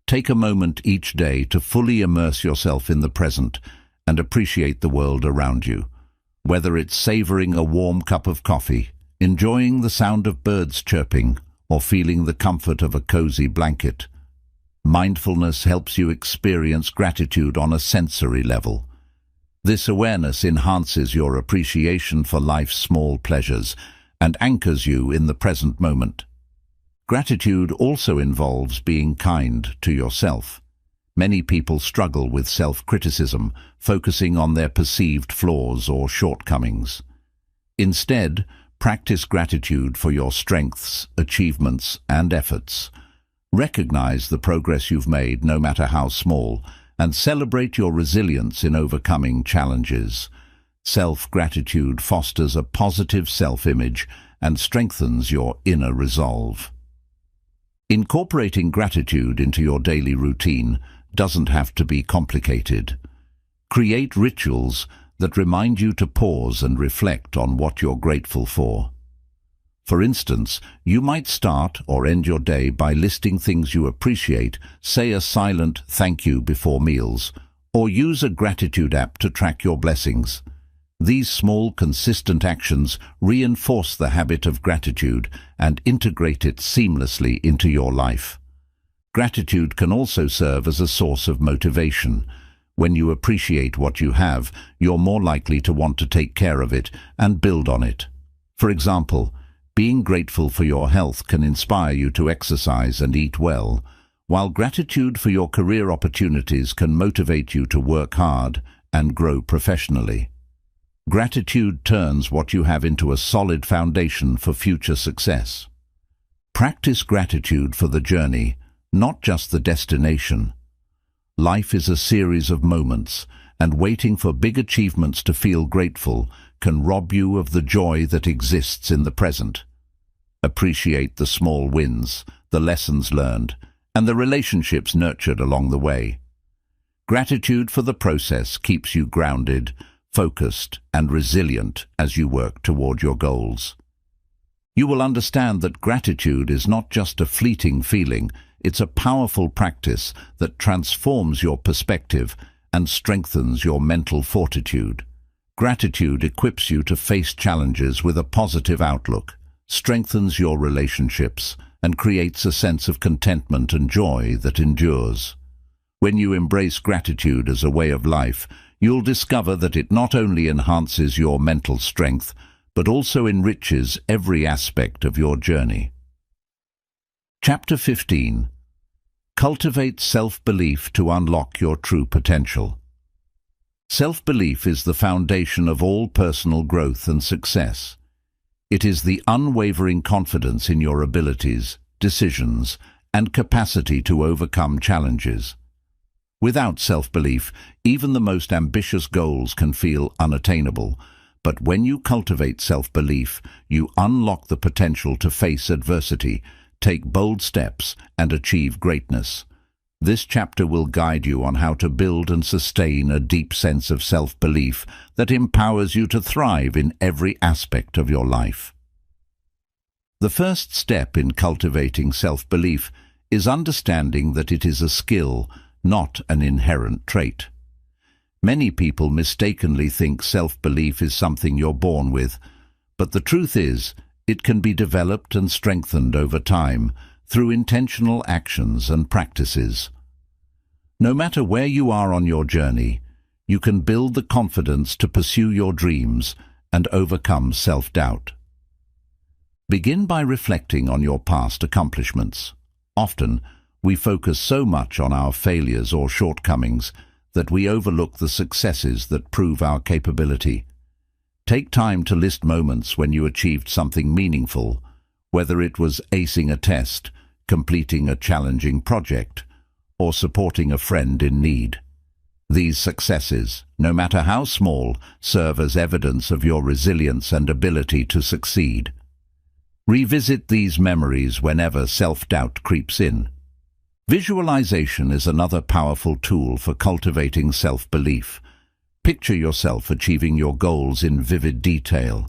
Take a moment each day to fully immerse yourself in the present and appreciate the world around you. Whether it's savoring a warm cup of coffee, enjoying the sound of birds chirping, or feeling the comfort of a cozy blanket, mindfulness helps you experience gratitude on a sensory level. This awareness enhances your appreciation for life's small pleasures and anchors you in the present moment. Gratitude also involves being kind to yourself. Many people struggle with self-criticism, focusing on their perceived flaws or shortcomings. Instead, practice gratitude for your strengths, achievements, and efforts. Recognize the progress you've made, no matter how small, and celebrate your resilience in overcoming challenges. Self-gratitude fosters a positive self-image and strengthens your inner resolve. Incorporating gratitude into your daily routine doesn't have to be complicated. Create rituals that remind you to pause and reflect on what you're grateful for. For instance, you might start or end your day by listing things you appreciate, say a silent thank you before meals, or use a gratitude app to track your blessings. These small, consistent actions reinforce the habit of gratitude and integrate it seamlessly into your life. Gratitude can also serve as a source of motivation. When you appreciate what you have, you're more likely to want to take care of it and build on it. For example, being grateful for your health can inspire you to exercise and eat well, while gratitude for your career opportunities can motivate you to work hard and grow professionally. Gratitude turns what you have into a solid foundation for future success. Practice gratitude for the journey, not just the destination. Life is a series of moments, and waiting for big achievements to feel grateful can rob you of the joy that exists in the present. Appreciate the small wins, the lessons learned, and the relationships nurtured along the way. Gratitude for the process keeps you grounded, focused, and resilient as you work toward your goals. You will understand that gratitude is not just a fleeting feeling, it's a powerful practice that transforms your perspective and strengthens your mental fortitude. Gratitude equips you to face challenges with a positive outlook, strengthens your relationships, and creates a sense of contentment and joy that endures. When you embrace gratitude as a way of life, you'll discover that it not only enhances your mental strength, but also enriches every aspect of your journey. Chapter 15. Cultivate self-belief to unlock your true potential. Self-belief is the foundation of all personal growth and success. It is the unwavering confidence in your abilities, decisions, and capacity to overcome challenges. Without self-belief, even the most ambitious goals can feel unattainable, but when you cultivate self-belief, you unlock the potential to face adversity, take bold steps, and achieve greatness. This chapter will guide you on how to build and sustain a deep sense of self-belief that empowers you to thrive in every aspect of your life. The first step in cultivating self-belief is understanding that it is a skill, not an inherent trait. Many people mistakenly think self-belief is something you're born with, but the truth is, it can be developed and strengthened over time through intentional actions and practices. No matter where you are on your journey, you can build the confidence to pursue your dreams and overcome self-doubt. Begin by reflecting on your past accomplishments. Often, we focus so much on our failures or shortcomings that we overlook the successes that prove our capability. Take time to list moments when you achieved something meaningful, whether it was acing a test, completing a challenging project, or supporting a friend in need. These successes, no matter how small, serve as evidence of your resilience and ability to succeed. Revisit these memories whenever self-doubt creeps in. Visualization is another powerful tool for cultivating self-belief. Picture yourself achieving your goals in vivid detail.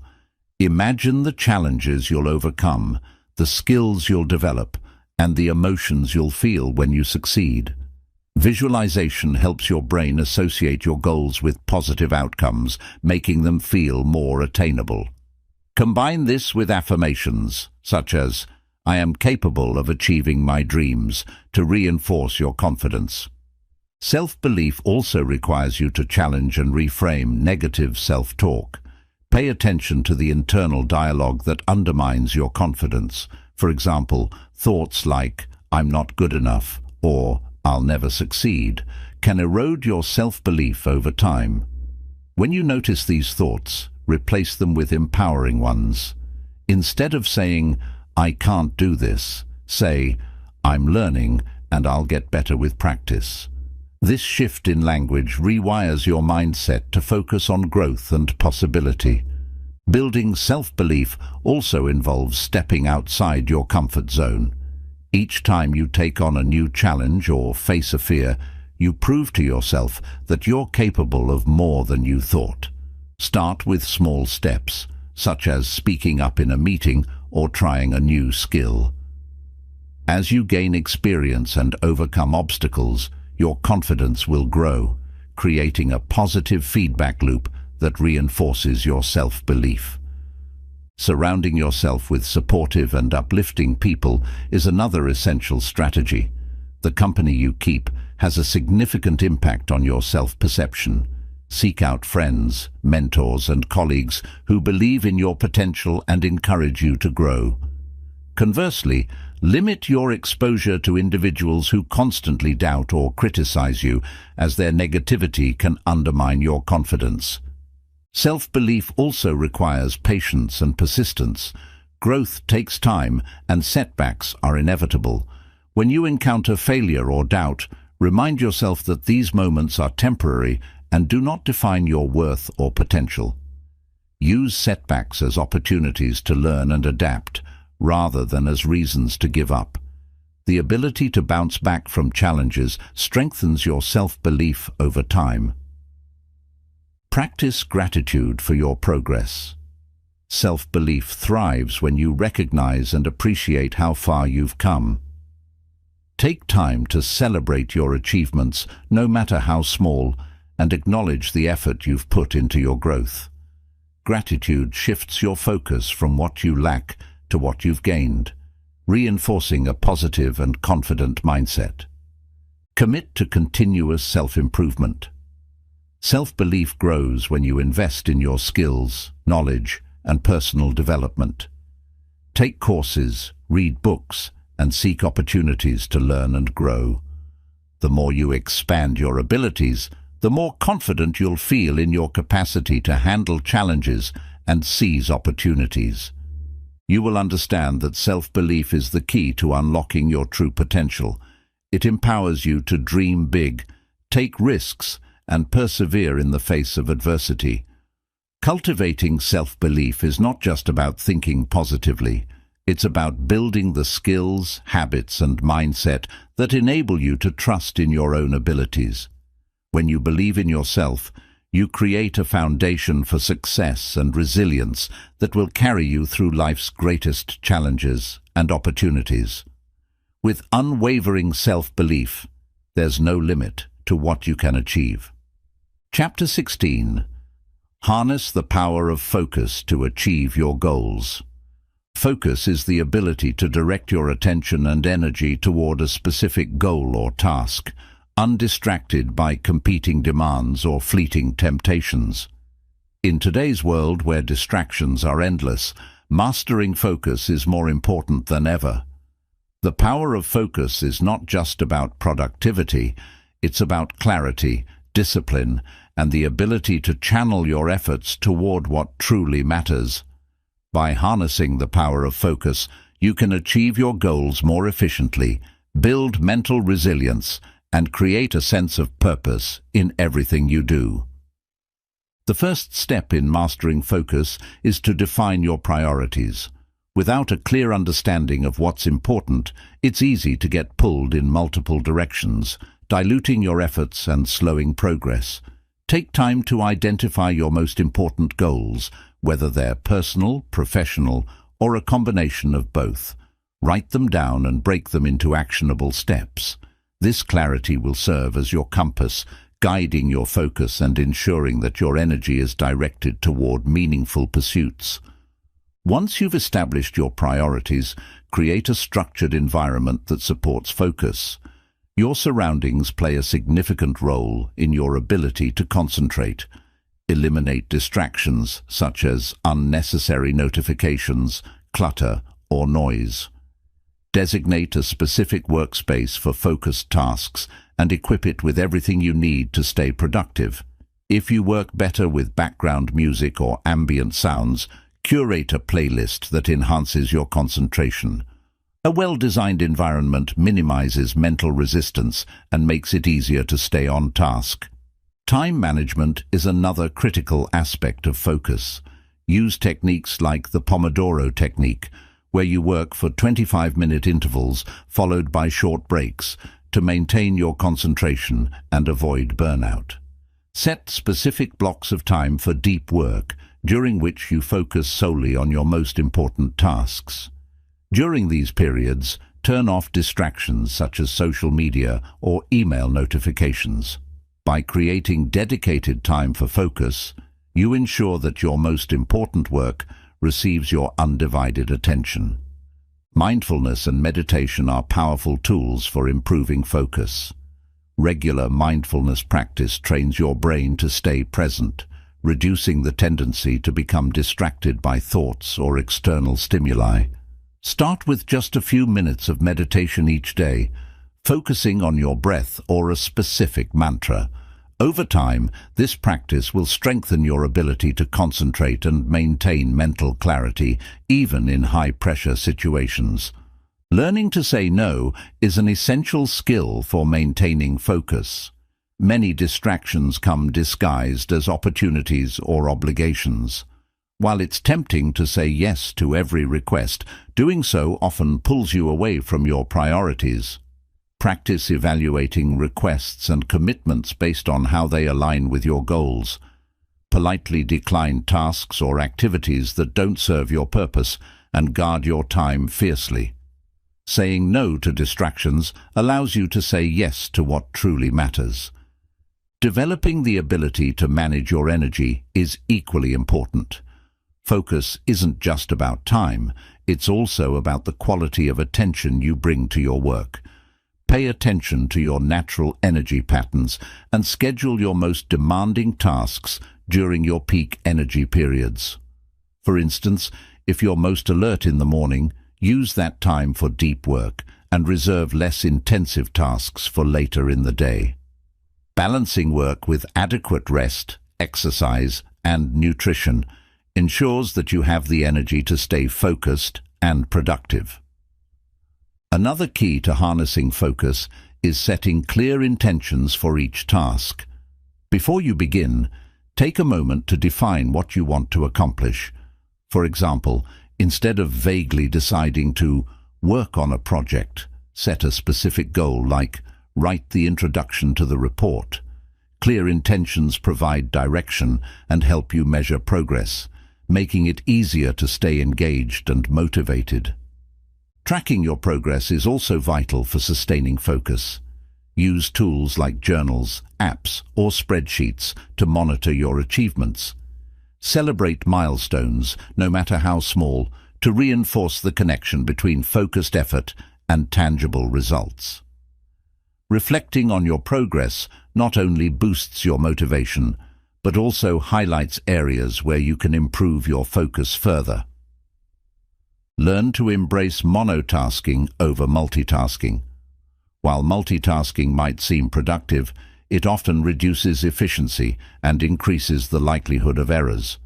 Imagine the challenges you'll overcome, the skills you'll develop, and the emotions you'll feel when you succeed. Visualization helps your brain associate your goals with positive outcomes, making them feel more attainable. Combine this with affirmations, such as, "I am capable of achieving my dreams," to reinforce your confidence. Self-belief also requires you to challenge and reframe negative self-talk. Pay attention to the internal dialogue that undermines your confidence. For example, thoughts like, "I'm not good enough," or "I'll never succeed," can erode your self-belief over time. When you notice these thoughts, replace them with empowering ones. Instead of saying, "I can't do this," say, "I'm learning and I'll get better with practice." This shift in language rewires your mindset to focus on growth and possibility. Building self-belief also involves stepping outside your comfort zone. Each time you take on a new challenge or face a fear, you prove to yourself that you're capable of more than you thought. Start with small steps, such as speaking up in a meeting or trying a new skill. As you gain experience and overcome obstacles, your confidence will grow, creating a positive feedback loop that reinforces your self-belief. Surrounding yourself with supportive and uplifting people is another essential strategy. The company you keep has a significant impact on your self-perception. Seek out friends, mentors, and colleagues who believe in your potential and encourage you to grow. Conversely, limit your exposure to individuals who constantly doubt or criticize you, as their negativity can undermine your confidence. Self-belief also requires patience and persistence. Growth takes time, and setbacks are inevitable. When you encounter failure or doubt, remind yourself that these moments are temporary and do not define your worth or potential. Use setbacks as opportunities to learn and adapt, rather than as reasons to give up. The ability to bounce back from challenges strengthens your self-belief over time. Practice gratitude for your progress. Self-belief thrives when you recognize and appreciate how far you've come. Take time to celebrate your achievements, no matter how small, and acknowledge the effort you've put into your growth. Gratitude shifts your focus from what you lack to what you've gained, reinforcing a positive and confident mindset. Commit to continuous self-improvement. Self-belief grows when you invest in your skills, knowledge, and personal development. Take courses, read books, and seek opportunities to learn and grow. The more you expand your abilities, the more confident you'll feel in your capacity to handle challenges and seize opportunities. You will understand that self-belief is the key to unlocking your true potential. It empowers you to dream big, take risks, and persevere in the face of adversity. Cultivating self-belief is not just about thinking positively. It's about building the skills, habits, and mindset that enable you to trust in your own abilities. When you believe in yourself, you create a foundation for success and resilience that will carry you through life's greatest challenges and opportunities. With unwavering self-belief, there's no limit to what you can achieve. Chapter 16. Harness the power of focus to achieve your goals. Focus is the ability to direct your attention and energy toward a specific goal or task, undistracted by competing demands or fleeting temptations. In today's world where distractions are endless, mastering focus is more important than ever. The power of focus is not just about productivity, it's about clarity, discipline, and the ability to channel your efforts toward what truly matters. By harnessing the power of focus, you can achieve your goals more efficiently, build mental resilience, and create a sense of purpose in everything you do. The first step in mastering focus is to define your priorities. Without a clear understanding of what's important, it's easy to get pulled in multiple directions, diluting your efforts and slowing progress. Take time to identify your most important goals, whether they're personal, professional, or a combination of both. Write them down and break them into actionable steps. This clarity will serve as your compass, guiding your focus and ensuring that your energy is directed toward meaningful pursuits. Once you've established your priorities, create a structured environment that supports focus. Your surroundings play a significant role in your ability to concentrate. Eliminate distractions such as unnecessary notifications, clutter, or noise. Designate a specific workspace for focused tasks and equip it with everything you need to stay productive. If you work better with background music or ambient sounds, curate a playlist that enhances your concentration. A well-designed environment minimizes mental resistance and makes it easier to stay on task. Time management is another critical aspect of focus. Use techniques like the Pomodoro technique, where you work for 25-minute intervals followed by short breaks to maintain your concentration and avoid burnout. Set specific blocks of time for deep work, during which you focus solely on your most important tasks. During these periods, turn off distractions such as social media or email notifications. By creating dedicated time for focus, you ensure that your most important work receives your undivided attention. Mindfulness and meditation are powerful tools for improving focus. Regular mindfulness practice trains your brain to stay present, reducing the tendency to become distracted by thoughts or external stimuli. Start with just a few minutes of meditation each day, focusing on your breath or a specific mantra. Over time, this practice will strengthen your ability to concentrate and maintain mental clarity, even in high-pressure situations. Learning to say no is an essential skill for maintaining focus. Many distractions come disguised as opportunities or obligations. While it's tempting to say yes to every request, doing so often pulls you away from your priorities. Practice evaluating requests and commitments based on how they align with your goals. Politely decline tasks or activities that don't serve your purpose and guard your time fiercely. Saying no to distractions allows you to say yes to what truly matters. Developing the ability to manage your energy is equally important. Focus isn't just about time, it's also about the quality of attention you bring to your work. Pay attention to your natural energy patterns and schedule your most demanding tasks during your peak energy periods. For instance, if you're most alert in the morning, use that time for deep work and reserve less intensive tasks for later in the day. Balancing work with adequate rest, exercise, and nutrition ensures that you have the energy to stay focused and productive. Another key to harnessing focus is setting clear intentions for each task. Before you begin, take a moment to define what you want to accomplish. For example, instead of vaguely deciding to work on a project, set a specific goal like write the introduction to the report. Clear intentions provide direction and help you measure progress, making it easier to stay engaged and motivated. Tracking your progress is also vital for sustaining focus. Use tools like journals, apps, or spreadsheets to monitor your achievements. Celebrate milestones, no matter how small, to reinforce the connection between focused effort and tangible results. Reflecting on your progress not only boosts your motivation, but also highlights areas where you can improve your focus further. Learn to embrace monotasking over multitasking. While multitasking might seem productive, it often reduces efficiency and increases the likelihood of errors.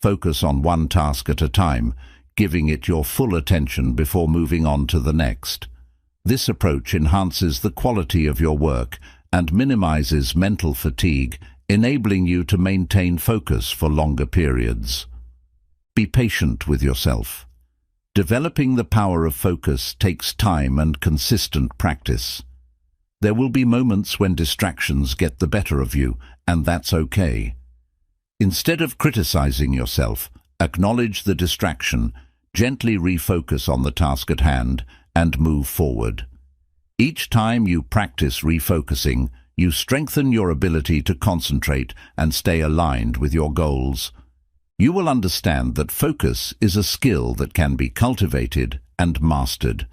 Focus on one task at a time, giving it your full attention before moving on to the next. This approach enhances the quality of your work and minimizes mental fatigue, enabling you to maintain focus for longer periods. Be patient with yourself. Developing the power of focus takes time and consistent practice. There will be moments when distractions get the better of you, and that's okay. Instead of criticizing yourself, acknowledge the distraction, gently refocus on the task at hand, and move forward. Each time you practice refocusing, you strengthen your ability to concentrate and stay aligned with your goals. You will understand that focus is a skill that can be cultivated and mastered.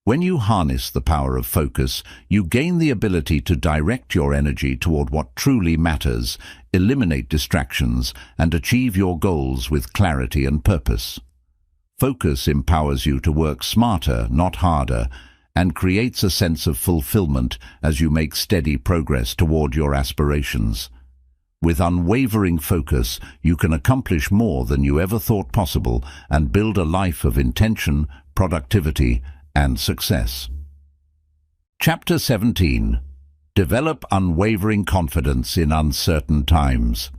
When you harness the power of focus, you gain the ability to direct your energy toward what truly matters, eliminate distractions, and achieve your goals with clarity and purpose. Focus empowers you to work smarter, not harder, and creates a sense of fulfillment as you make steady progress toward your aspirations. With unwavering focus, you can accomplish more than you ever thought possible and build a life of intention, productivity, and success. Chapter 17. Develop unwavering confidence in uncertain times.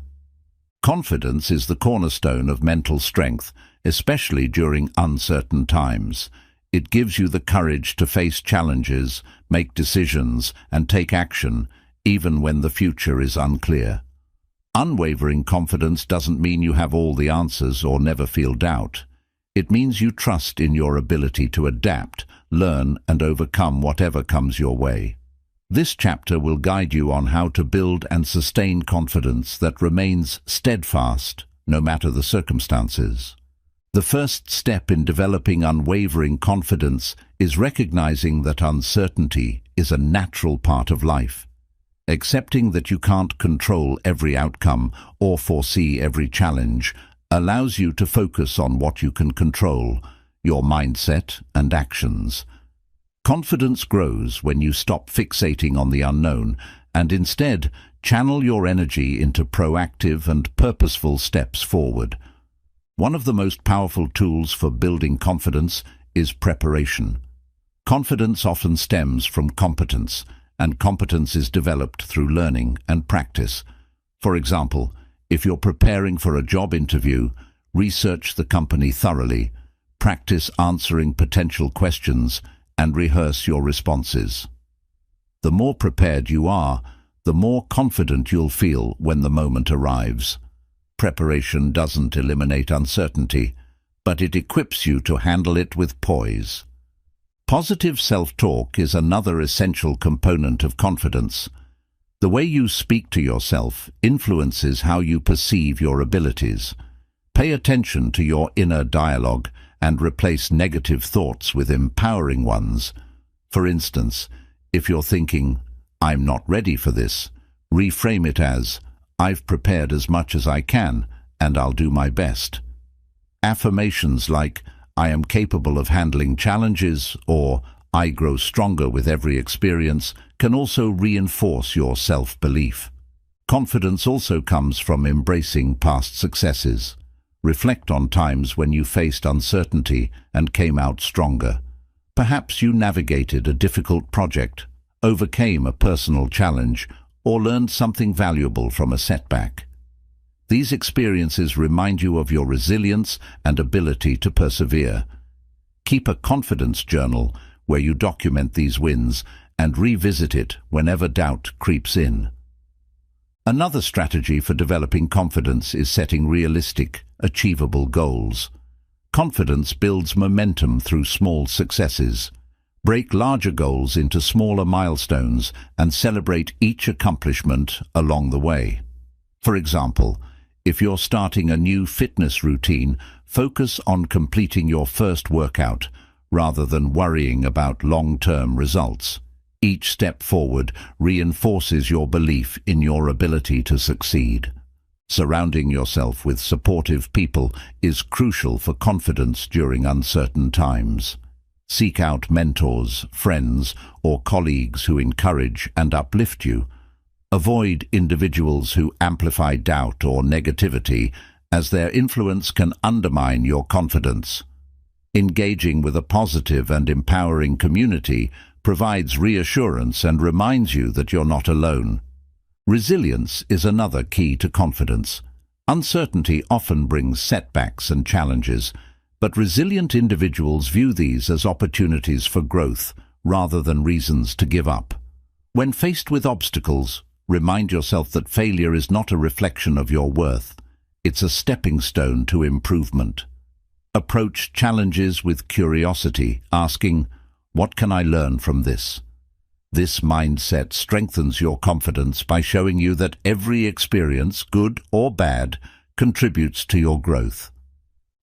Confidence is the cornerstone of mental strength, especially during uncertain times. It gives you the courage to face challenges, make decisions, and take action, even when the future is unclear. Unwavering confidence doesn't mean you have all the answers or never feel doubt. It means you trust in your ability to adapt, learn, and overcome whatever comes your way. This chapter will guide you on how to build and sustain confidence that remains steadfast, no matter the circumstances. The first step in developing unwavering confidence is recognizing that uncertainty is a natural part of life. Accepting that you can't control every outcome or foresee every challenge allows you to focus on what you can control, your mindset and actions. Confidence grows when you stop fixating on the unknown and instead channel your energy into proactive and purposeful steps forward. One of the most powerful tools for building confidence is preparation. Confidence often stems from competence, and competence is developed through learning and practice. For example, if you're preparing for a job interview, research the company thoroughly, practice answering potential questions, and rehearse your responses. The more prepared you are, the more confident you'll feel when the moment arrives. Preparation doesn't eliminate uncertainty, but it equips you to handle it with poise. Positive self-talk is another essential component of confidence. The way you speak to yourself influences how you perceive your abilities. Pay attention to your inner dialogue and replace negative thoughts with empowering ones. For instance, if you're thinking, "I'm not ready for this," reframe it as, "I've prepared as much as I can, and I'll do my best." Affirmations like, "I am capable of handling challenges," or "I grow stronger with every experience," can also reinforce your self-belief. Confidence also comes from embracing past successes. Reflect on times when you faced uncertainty and came out stronger. Perhaps you navigated a difficult project, overcame a personal challenge, or learned something valuable from a setback. These experiences remind you of your resilience and ability to persevere. Keep a confidence journal where you document these wins and revisit it whenever doubt creeps in. Another strategy for developing confidence is setting realistic, achievable goals. Confidence builds momentum through small successes. Break larger goals into smaller milestones and celebrate each accomplishment along the way. For example, if you're starting a new fitness routine, focus on completing your first workout rather than worrying about long-term results. Each step forward reinforces your belief in your ability to succeed. Surrounding yourself with supportive people is crucial for confidence during uncertain times. Seek out mentors, friends, or colleagues who encourage and uplift you. Avoid individuals who amplify doubt or negativity, as their influence can undermine your confidence. Engaging with a positive and empowering community provides reassurance and reminds you that you're not alone. Resilience is another key to confidence. Uncertainty often brings setbacks and challenges, but resilient individuals view these as opportunities for growth rather than reasons to give up. When faced with obstacles, remind yourself that failure is not a reflection of your worth. It's a stepping stone to improvement. Approach challenges with curiosity, asking, "What can I learn from this?" This mindset strengthens your confidence by showing you that every experience, good or bad, contributes to your growth.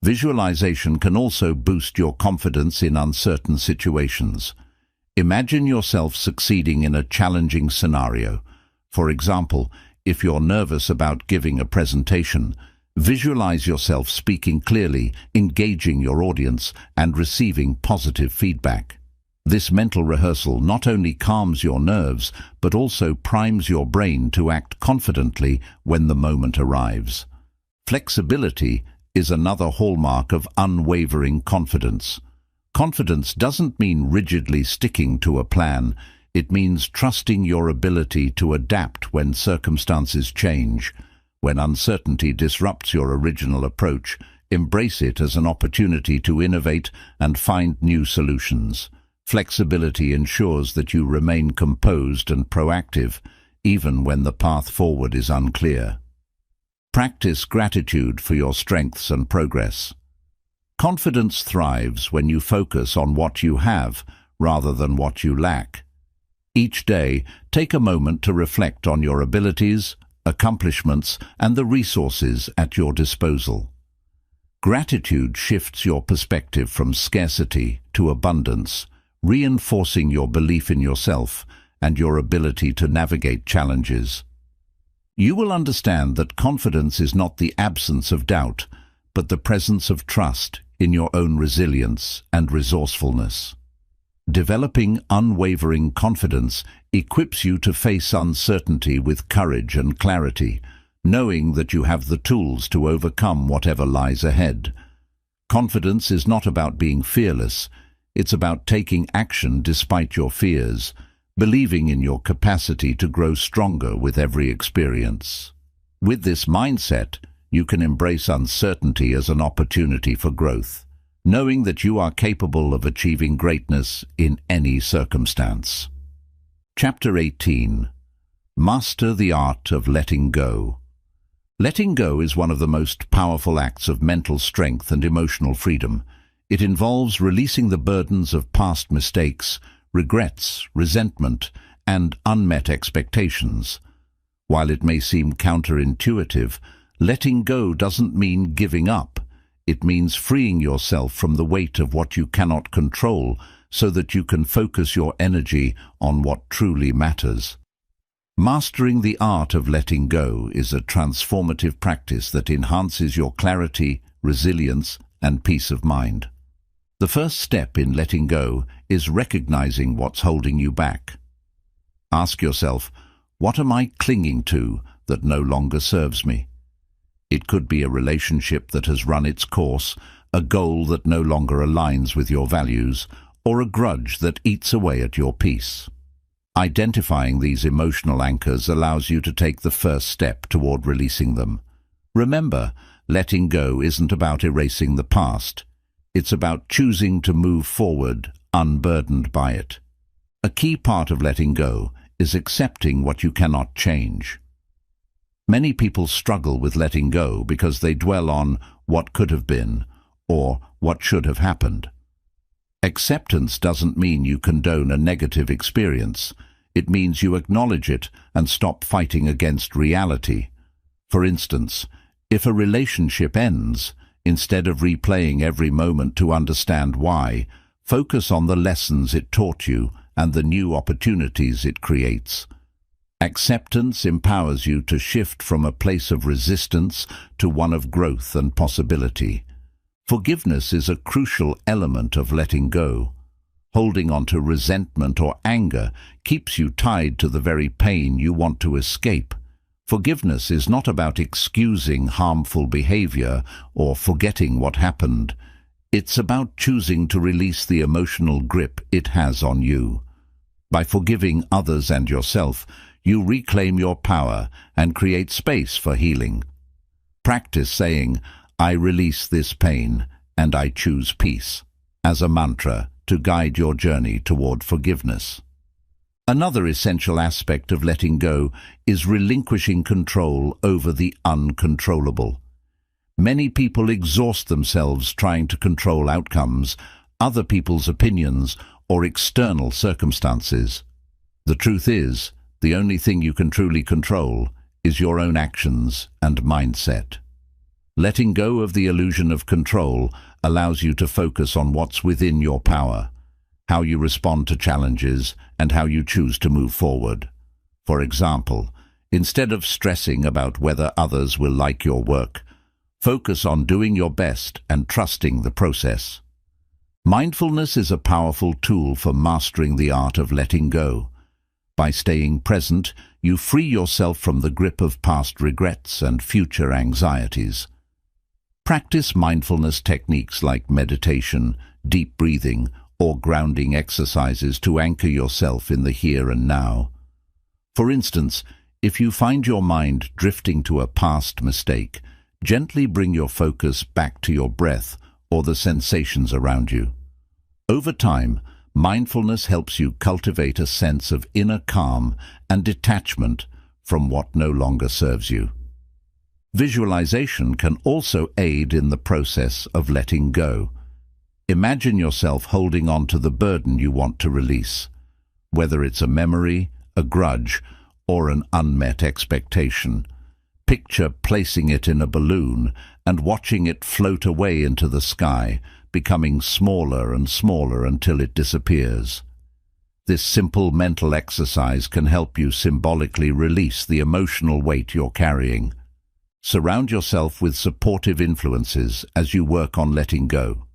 Visualization can also boost your confidence in uncertain situations. Imagine yourself succeeding in a challenging scenario. For example, if you're nervous about giving a presentation, visualize yourself speaking clearly, engaging your audience, and receiving positive feedback. This mental rehearsal not only calms your nerves, but also primes your brain to act confidently when the moment arrives. Flexibility is another hallmark of unwavering confidence. Confidence doesn't mean rigidly sticking to a plan. It means trusting your ability to adapt when circumstances change. When uncertainty disrupts your original approach, embrace it as an opportunity to innovate and find new solutions. Flexibility ensures that you remain composed and proactive, even when the path forward is unclear. Practice gratitude for your strengths and progress. Confidence thrives when you focus on what you have rather than what you lack. Each day, take a moment to reflect on your abilities, accomplishments, and the resources at your disposal. Gratitude shifts your perspective from scarcity to abundance, reinforcing your belief in yourself and your ability to navigate challenges. You will understand that confidence is not the absence of doubt, but the presence of trust in your own resilience and resourcefulness. Developing unwavering confidence equips you to face uncertainty with courage and clarity, knowing that you have the tools to overcome whatever lies ahead. Confidence is not about being fearless. It's about taking action despite your fears, believing in your capacity to grow stronger with every experience. With this mindset, you can embrace uncertainty as an opportunity for growth, knowing that you are capable of achieving greatness in any circumstance. Chapter 18. Master the Art of Letting Go. Letting go is one of the most powerful acts of mental strength and emotional freedom. It involves releasing the burdens of past mistakes, regrets, resentment, and unmet expectations. While it may seem counterintuitive, letting go doesn't mean giving up. It means freeing yourself from the weight of what you cannot control so that you can focus your energy on what truly matters. Mastering the art of letting go is a transformative practice that enhances your clarity, resilience, and peace of mind. The first step in letting go is recognizing what's holding you back. Ask yourself, what am I clinging to that no longer serves me? It could be a relationship that has run its course, a goal that no longer aligns with your values, or a grudge that eats away at your peace. Identifying these emotional anchors allows you to take the first step toward releasing them. Remember, letting go isn't about erasing the past. It's about choosing to move forward, unburdened by it. A key part of letting go is accepting what you cannot change. Many people struggle with letting go because they dwell on what could have been or what should have happened. Acceptance doesn't mean you condone a negative experience. It means you acknowledge it and stop fighting against reality. For instance, if a relationship ends, instead of replaying every moment to understand why, focus on the lessons it taught you and the new opportunities it creates. Acceptance empowers you to shift from a place of resistance to one of growth and possibility. Forgiveness is a crucial element of letting go. Holding on to resentment or anger keeps you tied to the very pain you want to escape. Forgiveness is not about excusing harmful behavior or forgetting what happened. It's about choosing to release the emotional grip it has on you. By forgiving others and yourself, you reclaim your power and create space for healing. Practice saying, "I release this pain and I choose peace," as a mantra to guide your journey toward forgiveness. Another essential aspect of letting go is relinquishing control over the uncontrollable. Many people exhaust themselves trying to control outcomes, other people's opinions, or external circumstances. The truth is, the only thing you can truly control is your own actions and mindset. Letting go of the illusion of control allows you to focus on what's within your power, how you respond to challenges, and how you choose to move forward. For example, instead of stressing about whether others will like your work, focus on doing your best and trusting the process. Mindfulness is a powerful tool for mastering the art of letting go. By staying present, you free yourself from the grip of past regrets and future anxieties. Practice mindfulness techniques like meditation, deep breathing, or grounding exercises to anchor yourself in the here and now. For instance, if you find your mind drifting to a past mistake, gently bring your focus back to your breath or the sensations around you. Over time, mindfulness helps you cultivate a sense of inner calm and detachment from what no longer serves you. Visualization can also aid in the process of letting go. Imagine yourself holding on to the burden you want to release, whether it's a memory, a grudge, or an unmet expectation. Picture placing it in a balloon and watching it float away into the sky, becoming smaller and smaller until it disappears. This simple mental exercise can help you symbolically release the emotional weight you're carrying. Surround yourself with supportive influences as you work on letting go.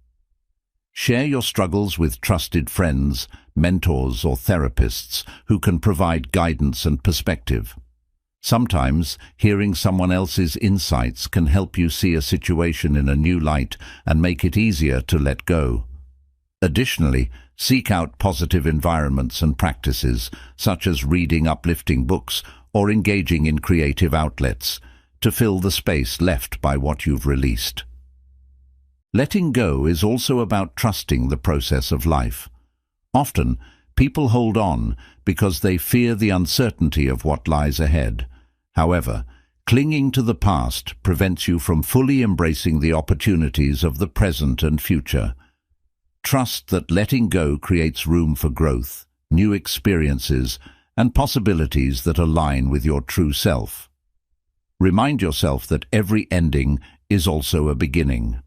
Share your struggles with trusted friends, mentors, or therapists who can provide guidance and perspective. Sometimes, hearing someone else's insights can help you see a situation in a new light and make it easier to let go. Additionally, seek out positive environments and practices, such as reading uplifting books or engaging in creative outlets, to fill the space left by what you've released. Letting go is also about trusting the process of life. Often, people hold on because they fear the uncertainty of what lies ahead. However, clinging to the past prevents you from fully embracing the opportunities of the present and future. Trust that letting go creates room for growth, new experiences, and possibilities that align with your true self. Remind yourself that every ending is also a beginning.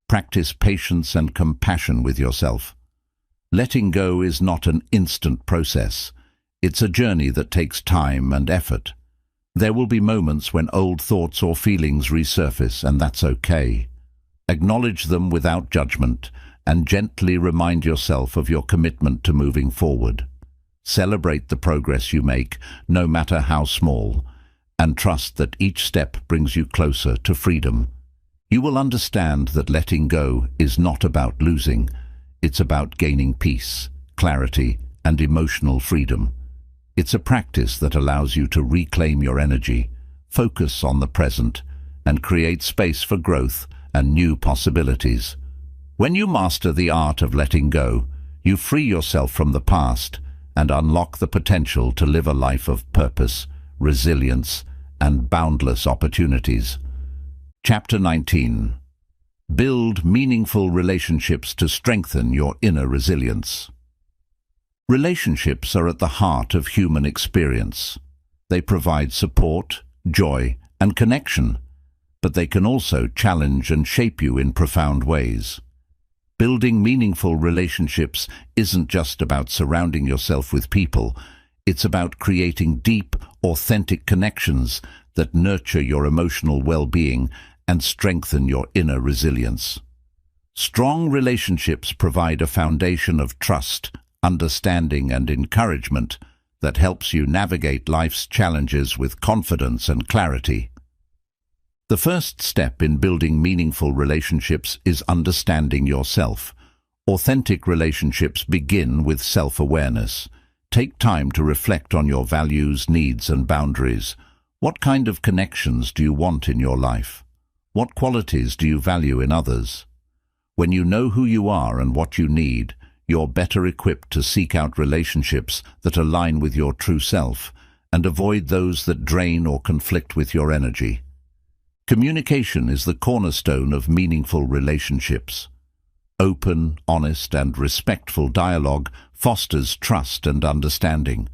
Practice patience and compassion with yourself. Letting go is not an instant process. It's a journey that takes time and effort. There will be moments when old thoughts or feelings resurface, and that's okay. Acknowledge them without judgment and gently remind yourself of your commitment to moving forward. Celebrate the progress you make, no matter how small, and trust that each step brings you closer to freedom. You will understand that letting go is not about losing. It's about gaining peace, clarity, and emotional freedom. It's a practice that allows you to reclaim your energy, focus on the present, and create space for growth and new possibilities. When you master the art of letting go, you free yourself from the past and unlock the potential to live a life of purpose, resilience, and boundless opportunities. Chapter 19. Build meaningful relationships to strengthen your inner resilience. Relationships are at the heart of human experience. They provide support, joy, and connection, but they can also challenge and shape you in profound ways. Building meaningful relationships isn't just about surrounding yourself with people. It's about creating deep, authentic connections that nurture your emotional well-being and strengthen your inner resilience. Strong relationships provide a foundation of trust, understanding, and encouragement that helps you navigate life's challenges with confidence and clarity. The first step in building meaningful relationships is understanding yourself. Authentic relationships begin with self-awareness. Take time to reflect on your values, needs, and boundaries. What kind of connections do you want in your life? What qualities do you value in others? When you know who you are and what you need, you're better equipped to seek out relationships that align with your true self and avoid those that drain or conflict with your energy. Communication is the cornerstone of meaningful relationships. Open, honest, and respectful dialogue fosters trust and understanding.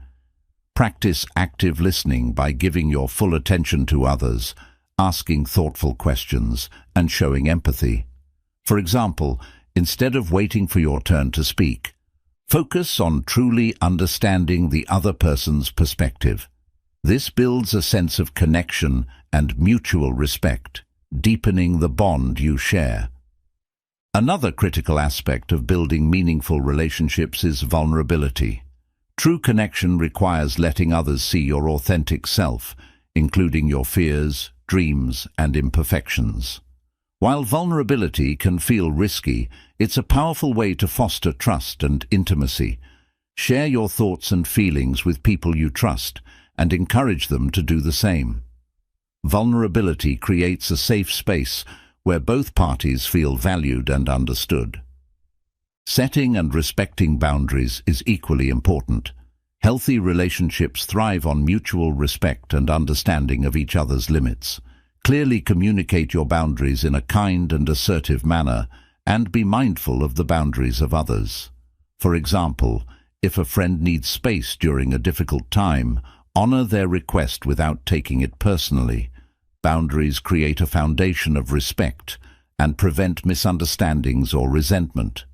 Practice active listening by giving your full attention to others, asking thoughtful questions, and showing empathy. For example, instead of waiting for your turn to speak, focus on truly understanding the other person's perspective. This builds a sense of connection and mutual respect, deepening the bond you share. Another critical aspect of building meaningful relationships is vulnerability. True connection requires letting others see your authentic self, including your fears, dreams, and imperfections. While vulnerability can feel risky, it's a powerful way to foster trust and intimacy. Share your thoughts and feelings with people you trust and encourage them to do the same. Vulnerability creates a safe space where both parties feel valued and understood. Setting and respecting boundaries is equally important. Healthy relationships thrive on mutual respect and understanding of each other's limits. Clearly communicate your boundaries in a kind and assertive manner, and be mindful of the boundaries of others. For example, if a friend needs space during a difficult time, honor their request without taking it personally. Boundaries create a foundation of respect and prevent misunderstandings or resentment.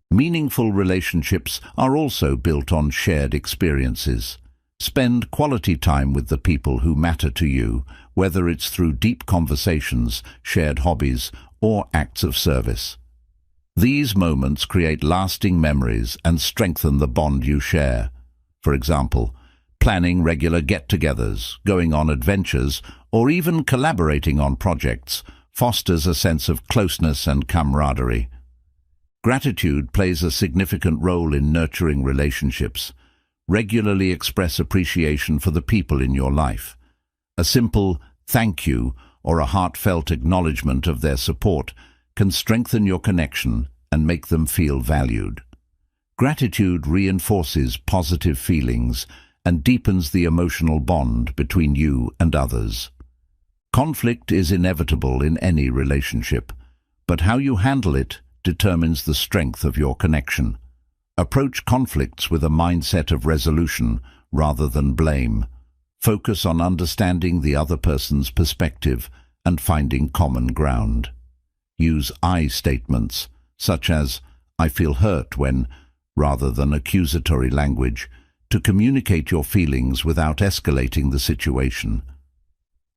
Meaningful relationships are also built on shared experiences. Spend quality time with the people who matter to you, whether it's through deep conversations, shared hobbies, or acts of service. These moments create lasting memories and strengthen the bond you share. For example, planning regular get-togethers, going on adventures, or even collaborating on projects fosters a sense of closeness and camaraderie. Gratitude plays a significant role in nurturing relationships. Regularly express appreciation for the people in your life. A simple thank you or a heartfelt acknowledgement of their support can strengthen your connection and make them feel valued. Gratitude reinforces positive feelings and deepens the emotional bond between you and others. Conflict is inevitable in any relationship, but how you handle it determines the strength of your connection. Approach conflicts with a mindset of resolution rather than blame. Focus on understanding the other person's perspective and finding common ground. Use I statements, such as, "I feel hurt when," rather than accusatory language, to communicate your feelings without escalating the situation.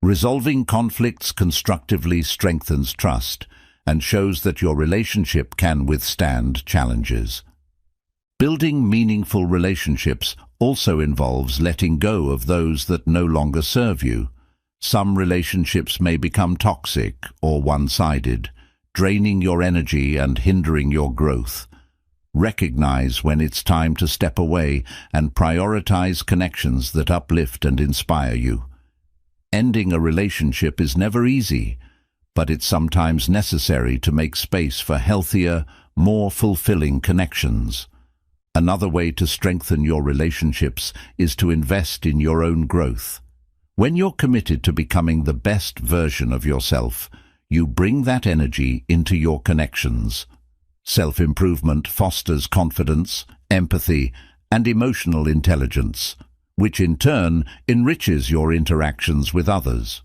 Resolving conflicts constructively strengthens trust and shows that your relationship can withstand challenges. Building meaningful relationships also involves letting go of those that no longer serve you. Some relationships may become toxic or one-sided, draining your energy and hindering your growth. Recognize when it's time to step away and prioritize connections that uplift and inspire you. Ending a relationship is never easy, but it's sometimes necessary to make space for healthier, more fulfilling connections. Another way to strengthen your relationships is to invest in your own growth. When you're committed to becoming the best version of yourself, you bring that energy into your connections. Self-improvement fosters confidence, empathy, and emotional intelligence, which in turn enriches your interactions with others.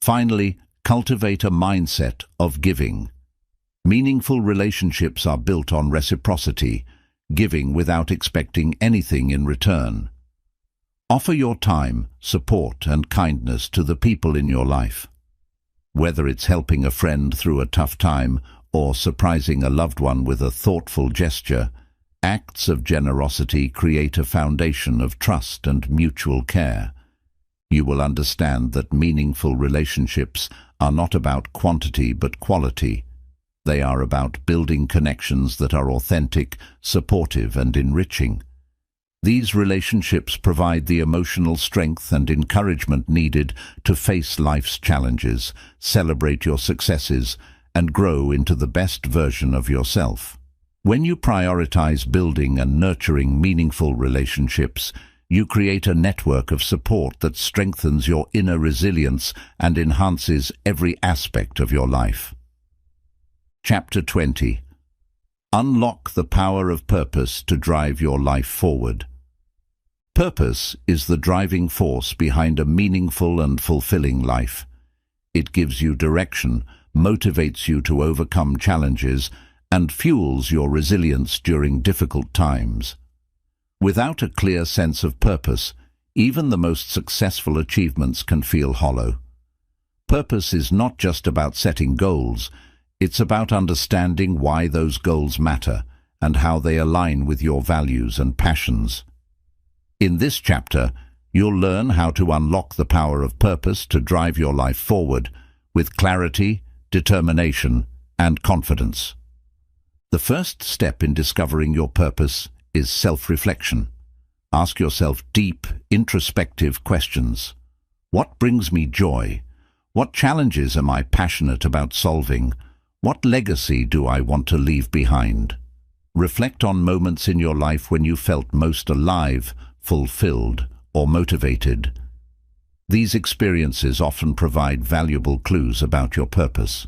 Finally, cultivate a mindset of giving. Meaningful relationships are built on reciprocity, giving without expecting anything in return. Offer your time, support, and kindness to the people in your life. Whether it's helping a friend through a tough time or surprising a loved one with a thoughtful gesture, acts of generosity create a foundation of trust and mutual care. You will understand that meaningful relationships are not about quantity but quality. They are about building connections that are authentic, supportive, and enriching. These relationships provide the emotional strength and encouragement needed to face life's challenges, celebrate your successes, and grow into the best version of yourself. When you prioritize building and nurturing meaningful relationships, you create a network of support that strengthens your inner resilience and enhances every aspect of your life. Chapter 20. Unlock the power of purpose to drive your life forward. Purpose is the driving force behind a meaningful and fulfilling life. It gives you direction, motivates you to overcome challenges, and fuels your resilience during difficult times. Without a clear sense of purpose, even the most successful achievements can feel hollow. Purpose is not just about setting goals, it's about understanding why those goals matter and how they align with your values and passions. In this chapter, you'll learn how to unlock the power of purpose to drive your life forward with clarity, determination, and confidence. The first step in discovering your purpose is self-reflection. Ask yourself deep, introspective questions. What brings me joy? What challenges am I passionate about solving? What legacy do I want to leave behind? Reflect on moments in your life when you felt most alive, fulfilled, or motivated. These experiences often provide valuable clues about your purpose.